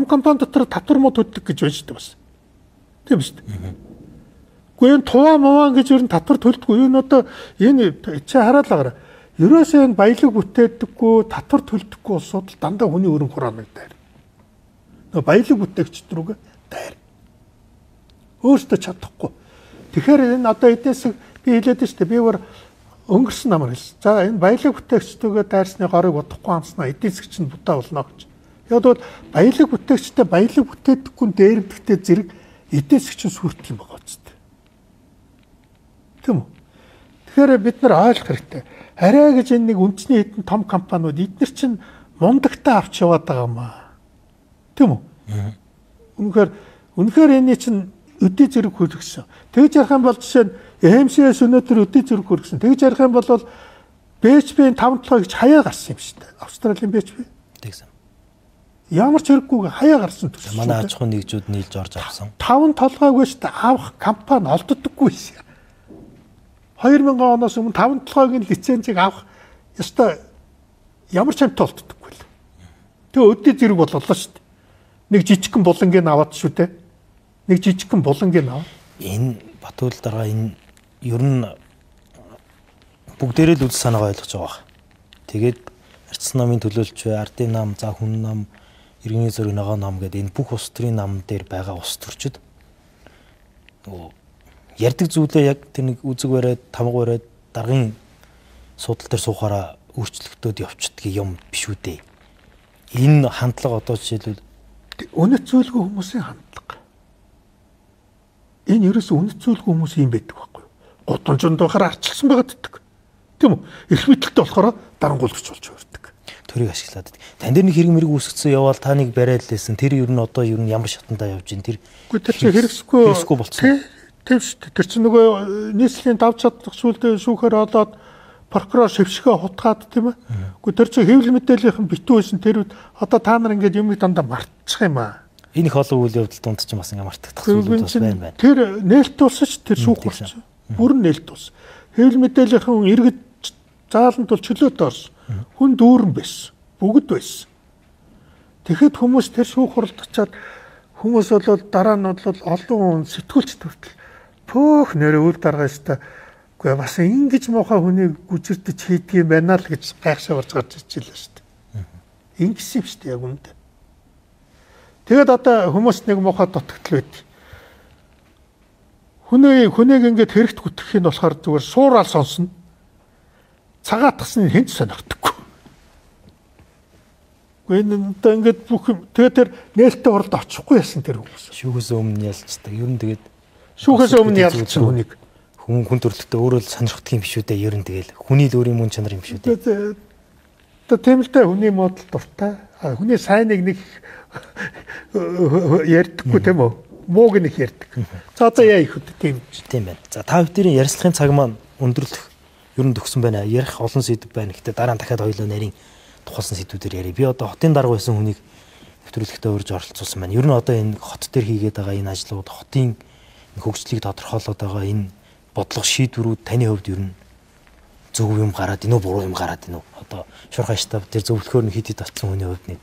компани дотор татвар мод төлдөг гэж байна шүү дээ бас. Тийм шүү дээ. Гэхдээ энэ туваа мован гэж ер нь татвар төлдөггүй. Энэ одоо энэ чи хараад лагаараа. Ерөөсөө энэ баялаг бүтээдэггүй, татвар төлдөггүй улсууд дандаа хүний өрн хураанаг дайр. Нөгөө баялаг бүтээгчд рүүгээ дайр. Өөртөө чадахгүй. Тэгэхээр энэ одоо эднээс би хэлээд шүү дээ. Би өөр өнгөрсөн намар хэлсэн. За энэ баялаг бүтээгчдүүгээ дайрсны горыг удахгүй амснаа эдийн засгч нь будаа болно гэж. Яг бол баялаг бүтээгчтэй баялаг бүтээдэггүй дээрэмдэгтэй зэрэг эдийн засгч нь сүрдэх юм байгаа ч. Тийм үү? Тэгэхээр бид нар ойлгох хэрэгтэй. Арай гэж энэ нэг үндэсний хэдэн том компаниуд эдгээр чинь мундагтаа авч яваад байгаа юм аа. Тийм үү? Үнэхээр энэ чинь өдий зэрэг хөлгсөн. Тэгж ярих юм бол жишээ нь МСС өнөөдөр өдий зэрэг хөлгсөн. Тэгж ярих юм бол BHP-ийн 5 толгой гэж хаяа гарсан юм шүү дээ. Австралийн BHP. Тэгсэн. Ямар ч хэрэггүй хаяа гарсан төс. Манай аж ахуйн нэгжүүд нийлж орж авсан. 5 толгойг шүү дээ авах компани олддоггүй шээ. 2000 оноос өмнө 5 толгойгийн лицензийг авах ёстой ямар ч амт олддоггүй л. Тэгээ өдний зэрэг боллоо шүү дээ. Нэг жижигхэн булангийн аваад шүү дээ. Нэг жижигхэн булангийн аваа. Энэ Батүл дараа энэ ер нь бүгдээрээ л үл санаагаа ойлгож байгаа. Тэгээд арчсан намын төлөөлч бай, ардын нам, за хүн нам, иргэний зөргийн ногоон нам гэдэг энэ бүх улс төрийн нам дээр байгаа улс төрчид ярьдаг зүйлээ яг тэр нэг үзэг бариад, тамга бариад даргын суудлал дээр суухаараа өөрчлөгдөд явчихдаг юм биш үү дээ. Энэ хандлага одоо жишээлбэл үнэт зүйлгүй хүмүүсийн хандлага. Энэ ерөөсөө үнэт зүйлгүй хүмүүс юм байдаг байхгүй юу? Гудамжинд байхаар арчилсан байгаад ддэг. Тийм үү? Эрх мэдэлтэй болохоор дарангуйлагч болж өрдөг. Төрийг ашиглаад. Тань дээр нэг хэрэг мэрэг үүсгэсэн яваал та нэг бариад лээсэн. Тэр ер нь одоо ер нь ямар шатандаа явж ийн тэр. Үгүй тэр чинь хэрэгсгүй болцсон. Тийм шүү дээ. Тэр чинь нөгөө нийслэлийн давж чадах сүлдээ шүүхээр олоод прокурор шившгээ хутгаад тийм ээ. Үгүй тэр чинь хэвлэл мэдээллийнхэн битүү байсан. Тэр одоо та нар ингээд юмыг дандаа мартчих юм аа. Энэ их олон үйл явдал донд ч бас ингээ мартагдах зүйлүүд бас байна. Тэр нээлт тусч тэр шүүх болсон. Бүрэн нээлт тус. Хэвлэл мэдээллийнхэн иргэд зааланд бол чөлөөт орсон. Хүн дүүрэн байсан. Бүгд байсан. Тэгэхэд хүмүүс тэр шүүх хуралдачаад хүмүүс бол дараа нь бол олон хүн сэтгүүлч төртөл пөөх нэрээ үл даргааштай. Үгүй бас ингэж муухай хүнийг гүжирдэж хийдэг юм байна л гэж гайхшаа болж гарч ичээлээ шүү дээ. Ингэсэн юм шүү дээ яг үүндээ. Тэгэд одоо хүмүүс нэг муухай дутагдал байд. Хүнийг ингээд хэрэгт гүтгэх нь болохоор зүгээр суурал сонсно. Цагаатгсан хэн ч сонирхдаггүй. Гэхдээ одоо ингээд бүх тэгээ тэр нээлттэй уралд очихгүй яасан тэр хүмүүс. Шүүхээс өмнө ялцдаг. Ер нь тэгээд шүүхээс өмнө ялцсан хүнийг хүн төрөлхтөө өөрөө л сонирхдаг юм биш үү дээ. Ер нь тэгэл хүний л өөрийн мөн чанар юм биш үү дээ. Одоо тийм л дээ хүний модал дуртай. Хүний сайныг нэг ярьдаггүй тийм үү? Мууг нэг ярьдаг. За одоо яа их үү тийм байна. За та бүхэн ярилцлагын цаг маань өндөрлөх ер нь төгсөн байна. Ярих олон сэдв байна. Гэтэ дараа нь дахиад хоёулаа нарийн тухайлсан сэдвүүдээр ярив. Би одоо хотын дарга байсан хүнийг нэвтрүүлэгтээ урьж оролцуулсан байна. Ер нь одоо энэ хот дээр хийгээд байгаа энэ ажлууд хотын хөгжлийг тодорхойлоод байгаа энэ бодлого шийдвэрүүд таны хувьд ер нь зөв юм гараад ийнө буруу юм гараад ийнө одоо шуурхай штаб дээр зөвлөхөөр нь хитэд татсан хүний хувьд нэг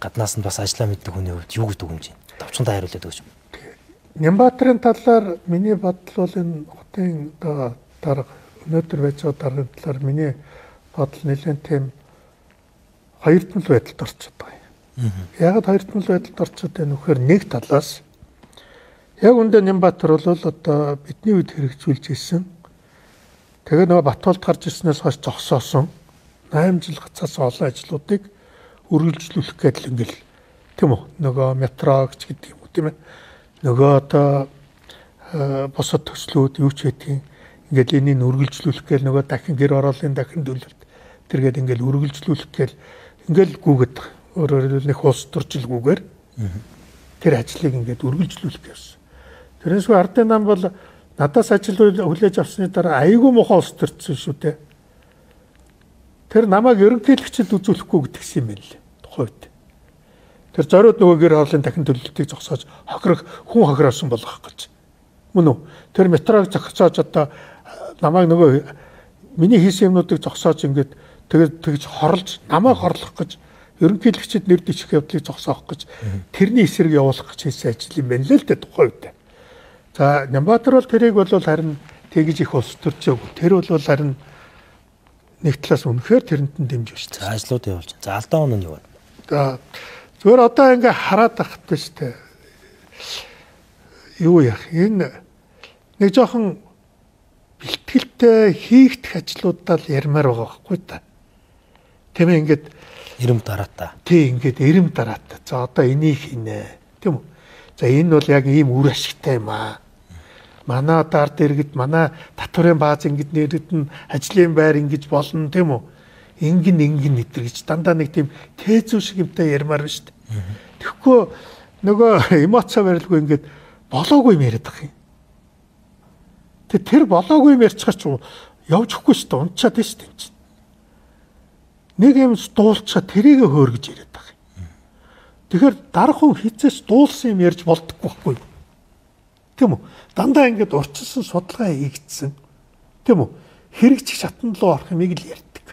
гаднаас нь бас ажиллаа мэддэг хүний хувьд юу гэж дүгнэж байна. Давчундаа хариулаад өгч. Нямбаатарын талаар миний бодол бол энэ хотын дарга өнөөдөр байж байгаа даргын талаар миний бодол нэлээд тийм хоёрдмол байдалд орчод байгаа юм. Яагаад хоёрдмол байдалд орчод байна вэ гэхээр нэг талаас яг үндэ Нямбаатар бол одоо бидний үед хэрэгжүүлж ирсэн. Тэгээ нөгөө Батболд гарч ирснээс хойш зогсоосон 8 жил гацаас олон ажлуудыг үргэлжлүүлэх гэдэг ингээл тийм үү нөгөө метро гэж гэдэг юм уу тийм ээ. Нөгөө одоо босод төслүүд юу ч гэдгийг ингээл энийг үргэлжлүүлэх гээл нөгөө дахин гэр ороолын дахин төлөлт тэргээд ингээл үргэлжлүүлэх гээл ингээл гүгэд өөрөөр хэлбэл нэг улс төржилгүйгээр тэр ажлыг ингээд үргэлжлүүлэх гэсэн. Тэрнээс ардын нам бол надаас ажил хүлээж авсны дараа айгүй муухай улс төрсөн шүү дээ. Тэр намайг ерөнхийлөгчд үзүүлэхгүй гэдгсэн юм байна лээ. Тухайд. Тэр зориуд нөгөө гэр хоолын дахин төлөлтийг зогсоож хохирох хүн хохироосон болгох гэж. Мөн үү? Тэр метрог зогсоож одоо намайг нөгөө миний хийсэн юмнуудыг зогсоож ингээд тэгж хорлж намайг хорлох гэж ерөнхийлөгчд нэр дэвших явдлыг зогсоох гэж тэрний эсрэг явуулах гэж хийсэн ажил юм байна л дээ тухайд. За Нямбаатар бол тэрийг бол харин тэгж их улс төржөөг. Тэр бол харин нэг талаас үнэхээр тэрнтэн дэмжиж байна. За ажлууд явуулж. За алдаа оноо нь юу вэ? За зүгээр одоо ингээ хараад тахт байна шүү дээ. Юу яах? Энэ нэг жоохон бэлтгэлтэй хийгдэх ажлуудаа л ярмаар байгаа байхгүй та. Тийм ээ ингээд эрэм дараатаа. Тий ингээд эрэм дараатаа. За одоо энийг хийнэ. Тийм үү? За энэ бол яг ийм үр ашигтай юм аа. Манай одоо ард иргэд манай татварын бааз ингэж нэрэд нь ажлын байр ингэж болно тийм үү? Ингэн нэтэр гэж дандаа нэг тийм тээзүү шиг юмтай ярмаар байна шүү дээ. Тэгэхгүй нөгөө эмоцоо барилгүй ингэж болоогүй юм яриад байгаа юм. Тэр болоогүй юм ярьчихар ч явж өгөхгүй шүү дээ. Унтчаад байна шүү дээ. Нэг юм дуулчаа тэрийг хөөргөж яриад байгаа юм. Тэгэхээр дарах хүн хизээс дуулсан юм ярьж болдоггүй байхгүй юу? Тийм үү? Дандаа ингэж урчилсан судалгаа хийгдсэн. Тийм үү? Хэрэгжих шатанд руу орох юмыг л ярьдаг.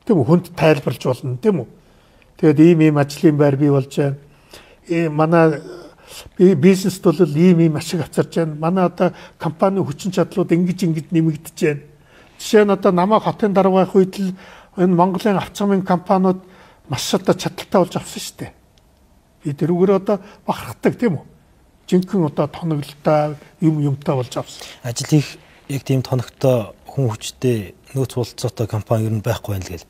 Тийм үү? Хүнд тайлбарлаж болно, тийм үү? Тэгээд ийм ажлын байр бий болж байна. Манай бизнест бол ийм ашиг авчирч байна. Манай одоо компани хүчин чадлууд ингэж нэмэгдэж байна. Жишээ нь одоо намайг хотын дарга байх үед л энэ Монголын авцгамын компаниуд маш одоо чадaltaй болж авсан шүү дээ. Би тэрүүгээр одоо бахархдаг тийм үү? Жинхэнэ одоо тоноглолтой юмтай болж авсан. Ажил их яг тийм тоногтой хүн хүчтэй нөөц болцоотой компани ер нь байхгүй байна л гэл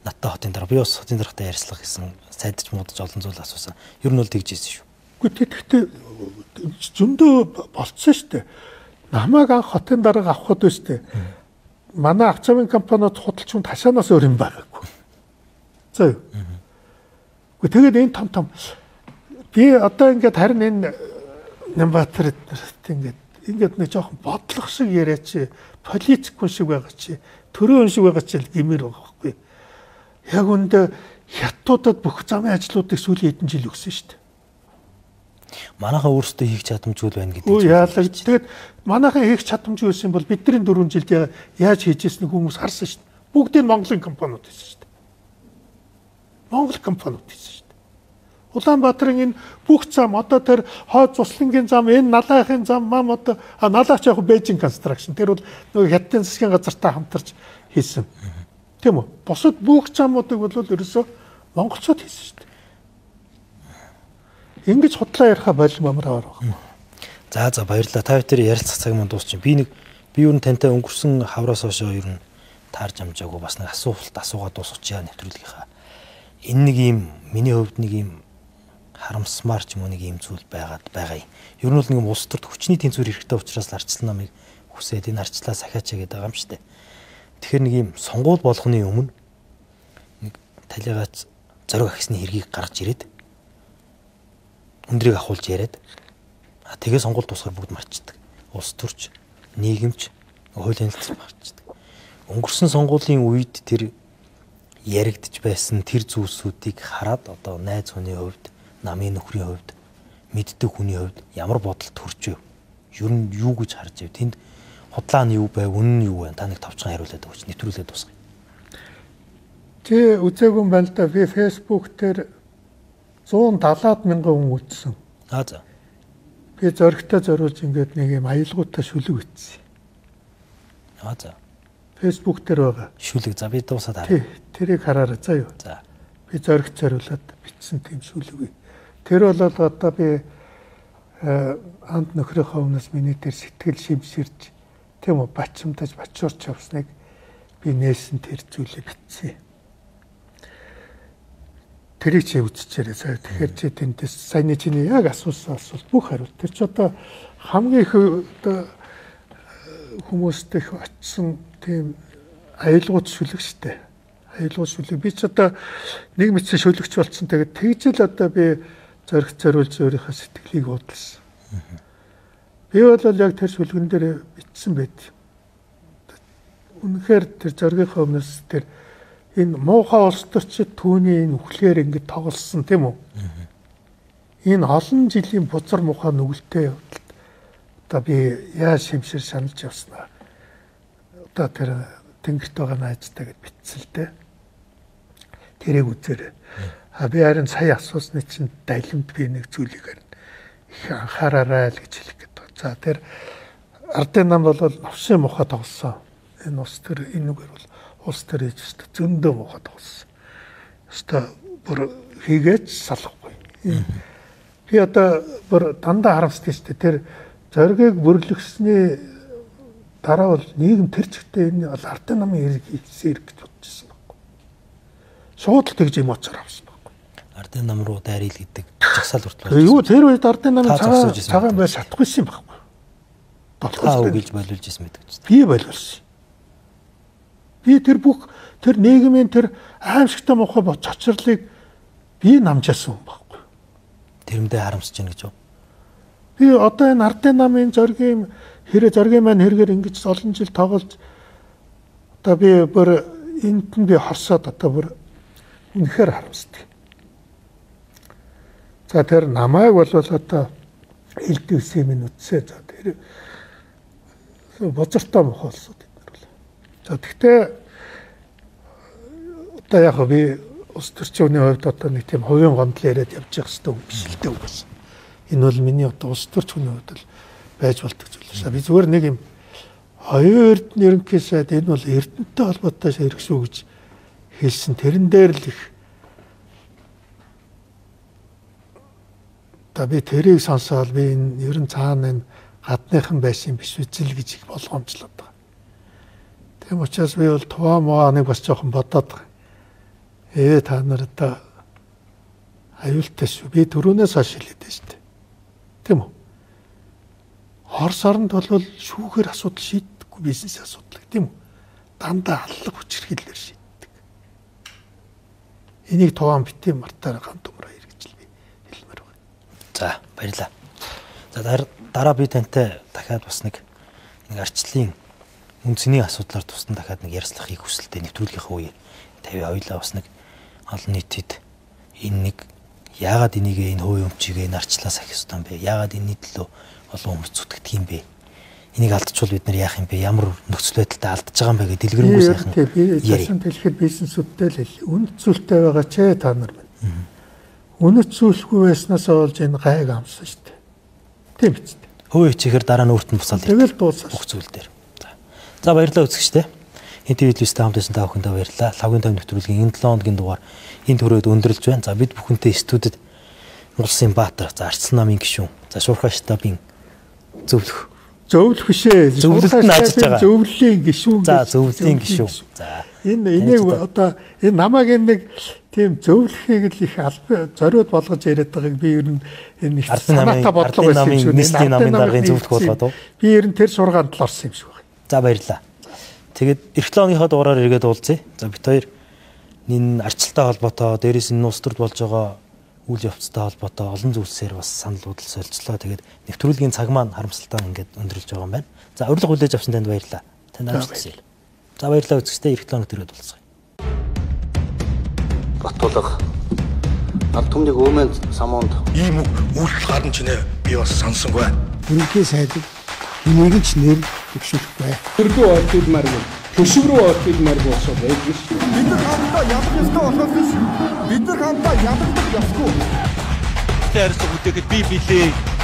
надтай хотын дарга. Би бас хотын даргатай ярилцлага хийсэн. Сайдч муудаж олон зүйл асуусан. Ер нь бол тэгж ийсэн шүү. Гэхдээ тэгтээ зөндөө болцсон шүү дээ. Намайг анх хотын дарга авахд байна шүү дээ. Манай авцгамын компаниуд худалчунд хашаанаас өөр юм байгаагүй. За юу. Тэгээд энэ том би одоо ингээд харин энэ Нямбаатар ингээд нэг жоохон бодлого шиг яриач политик хүн шиг байгаа чи төрөө хүн шиг байгаа чи гэмээр байгаа байхгүй. Яг үндэ хятадуудад бүх замын ажлуудыг сүүлийн хэдэн жил өгсөн шүү дээ. Манайхаа өөрсдөө хийх чадамжгүй байна гэдэг. Үгүй яалаа. Тэгээд манайхаа хийх чадамжгүй байсан бол бидний 4 жилд яаж хийжсэн хүмүүс харсан шүү дээ. Бүгдийг Монголын компаниуд хийсэн шүү дээ. Монгол компаниуд хийсэн шүү дээ. Улаанбаатарын энэ бүх зам одоо тэр хойд Цуслангийн зам, энэ Налайхын зам мам одоо Налайч яг Бээжин констракшн. Тэр бол нөгөө хятадын засгийн газартай хамтарч хийсэн. Тийм үү? Бусад бүх замуудыг бол ерөөсөө монголчууд хийсэн шүү дээ. Ингэж худлаа яриха болмамраар байна. За баярлалаа. Та бүхэн ярилцах цаг маань дуусчих. Би юу н тантай өнгөрсөн хавраас хойшоо ер нь таарж амжаагүй бас нэг асуулт асуугаад дуусчихъя нэвтрүүлгийнхаа. Энэ нэг юм миний хувьд нэг юм харамсмаар ч юм уу нэг юм зүйл байгаа юм. Ер нь бол нэг улс төрд хүчний тэнцвэр хэрэгтэй учраас арчлан намыг хүсээд энэ арчлаа сахиачаа гэдэг юм шүү дээ. Тэгэхээр нэг юм сонгуул болгоны өмнө нэг талигац зориг ахсны хэргийг гаргаж ирээд өндрийг ахуулж яриад тэгээ сонгуул дуусгаар бүгд марчдаг. Улс төрч, нийгэмч, хуулийн хэлцэл марчдаг. Өнгөрсөн сонгуулийн үед тэр яригдж байсан тэр зүйлсүүдийг хараад одоо найз хүний хувьд, намын нөхрийн хувьд, мэддэг хүний хувьд ямар бодол төрж вэ? Ер нь юу гэж харж байв? Тэнд худлаа нь юу байв, үнэн нь юу вэ? Та нэг товчхон хариулаад өгч нэвтрүүлээд дуусгая. Чи үзээгүй юм байна л да. Би Facebook дээр 170 мянган хүн үзсэн. За. Би зөрөгтэй зориулж ингээд нэг юм аялгаутай шүлэг ütсэн. За. Facebook дээр байгаа. Шүлэг за би дуусаад харъя. Тэрийг хараарай заа юу. За. Би зөрөгт зориулаад бичсэн тийм шүлэг. Тэр бол одоо би анд нөхрийнхөө өмнөөс миний дээр сэтгэл шимширж тийм үү бачимдаж бачуурч явсныг би нээсэн тэр зүйлээ бичсэн. Тэрийг чи үзчихээрэй сая. Тэгэхээр чи тэндээс саяны чиний яг асуусан асуулт бүх хариулт. Тэр ч одоо хамгийн их одоо хүмүүстэй очсон тийм аялгууд шүлэг штэ. Аялгууд шүлэг. Би ч одоо нэг мэдсэн шүлэгч болсон. Тэгээд тэгжэл одоо би зөрөгт зориулж өөрийнхөө сэтгэлийг бодлсон. Би бол яг тэр шүлгэн дээр бичсэн байт. Үнэхээр тэр зөргийнхөө өмнөөс тэр энэ муухай улс төрчид түүний энэ үхлээр ингэ тоглосон тийм үү? Энэ олон жилийн бузар муухай нүгэлтэй явдал одоо би яаж шимшир шаналж явснаа. Одоо тэр тэнгэрт байгаа найзтайгээ битсэн л дээ. Тэрийг үзээрэй. Би харин сая асуусны чинь далимд би нэг зүйлийг их анхаараарай л гэж хэлэх гээд байна. За тэр ардын нам бол новшин муухай тоглосон. Энэ ус төр энэ үгээр бол улс төр ээж өстө зөндөө муухай тоглосон. Өстө бүр хийгээч салахгүй. Би одоо бүр дандаа харамсдаг шүү дээ. Тэр зоригийг бүрлэгсний дараа бол нийгэм тэр чигтээ энэ бол ардын намын хэрэг хийсэн хэрэг гэж бодож байсан байхгүй. Шууд л тэгж юм очоор авсан байхгүй. Ардын нам руу дайрал гэдэг жагсаал хүртэл байна. Юу тэр үед ардын намын цагаан байж чадахгүйсэн байхгүй. Таа үгэлж болиулж ирсэн мэт гэж. Би болиулсан. Би тэр бүх тэр нийгмийн тэр аимшигтай муухай чочрлыг би намжаасан юм байхгүй. Тэрэндээ харамсаж байна гэж юу? Би одоо энэ ардын намын зоргийн маань хэрэгээр ингэж олон жил тоглож одоо би бүр энд нь би хорсоод одоо бүр үнэхээр харамсдаг. За тэр намайг бол одоо элдвэсээ минь үтсээ за тэр бозортой мохолсоо бид нар бол. За тэгтээ одоо яг би улс төрчөөний хувьд одоо нэг тийм хувийн гомдол яриад явж явах хэрэгтэй юм биш л дээ үгүй. Энэ бол миний одоо улс төрч хүний хувьд л байж болдог зүйл шээ. Би зүгээр нэг юм хоёр ерөнхий сайд энэ бол Эрдэнэтэй холбоотой хэрэг шүү гэж хэлсэн. Тэрэн дээр л их одоо би тэрийг сонсоод би энэ ерөн цаана энэ гадныхан байсан биш үзэл гэж их болгоомжлоод байгаа. Тийм учраас би бол туваа маа нэг бас жоохон бодоод байгаа. Та нар одоо аюултай шүү. Би түрүүнээс хойш хэлээд байна шүү дээ. Тийм үү? Орос оронд бол шүүхээр асуудал шийддэггүй бизнес асуудал тийм үү? Дандаа аллах хүчирхийлэлээр шийддэг. Энийг туваан битээ мартаар гамт өмрөө хэрэгжил би хэлмээр байна. За баярлалаа. За дараа би тантай дахиад бас нэг арчлалын үндэсний асуудлаар тусдан дахиад нэг ярьцлах хийх хүсэлтэй нэвтрүүлгийнхаа үеэр тавь хоёлаа бас нэг олон нийтэд энэ нэг яагаад энийг энэ хөө өмчийг энэ арчлаас ахих ёстой юм бэ? Яагаад энэний төлөө олон хүмүүс зүтгэдэг юм бэ? Энийг алдчихвал бид нар яах юм бэ? Ямар нөхцөл байдалтай алдчихж байгаа юм бэ гэдэг дэлгэрэнгүй сайхан. Би яасан дэлгэхэд бизнесүүдтэй л үнд зүйлтэй байгаа ч та нар байна. Үнэт зүйлгүй байснаас олж энэ гайг амсан шүү дээ. Тийм биз дээ. Хөө ичээхээр дараа нь өөрт нь бусаал. Тэгэл дуусах бүх зүйл дээр. За баярлалаа үзэгчтэй. Энэ телевизтэй хамтсан та бүхэндээ баярлалаа. Лавгийн тав нэвтрүүлгийн энэ 7 хоногийн дугаар энэ төрөд өндөрлж байна. За бид бүхэнтэй студид Улсын Баатар, за Арцсан намын гишүүн, за Шуурхай штабын зөвлөх биш ээ. Зөвлөлт нь ажиж байгаа. Зөвлөлийн гишүүн. За зөвлөлийн гишүүн. За Энийг одоо энэ намайг нэг тийм зөвлөхийг л их зориуд болгож яриад байгааг би ер нь энэ их санаатай бодлого байсан юм шиг нийслэлийн намын даргын зөвлөх болгоод би ер нь тэр сургаанд л орсон юм шиг байна. За баярлалаа. Тэгээд эх 7 өдрийнхөө дугаараар эргээд уулзъя. За бид хоёр энэ арчилтай холбоотой дээрээс нь улс төрд болж байгаа үйл явцтай холбоотой олон зүйлсээр бас санал бодол солилцлоо. Тэгээд нэвтрүүлгийн цаг маань харамсалтай ингээд өндөрлөж байгаа юм байна. За урилга хүлээж авсан танд баярлалаа. Танд амжилт. За баярлалаа үзэгчдээ эх 7 өдрөд уулзъя. Батулга над түмнийг өөмөнд самуунд ийм үйлдэл гарна ч нэ би бас сансангүй. Бүрэнхий сайдыг энийг ч нэр төвшүүлэхгүй. Төрдөө ойлтуулмаар юм. Төшөв рүү ойлтуулмаар болсоо байж ш. Бид нар хамтдаа ядах ёстой болохоос биш. Бид нар хамтдаа ядагдах ёсгүй. Тэрс үдээхэд би билээ.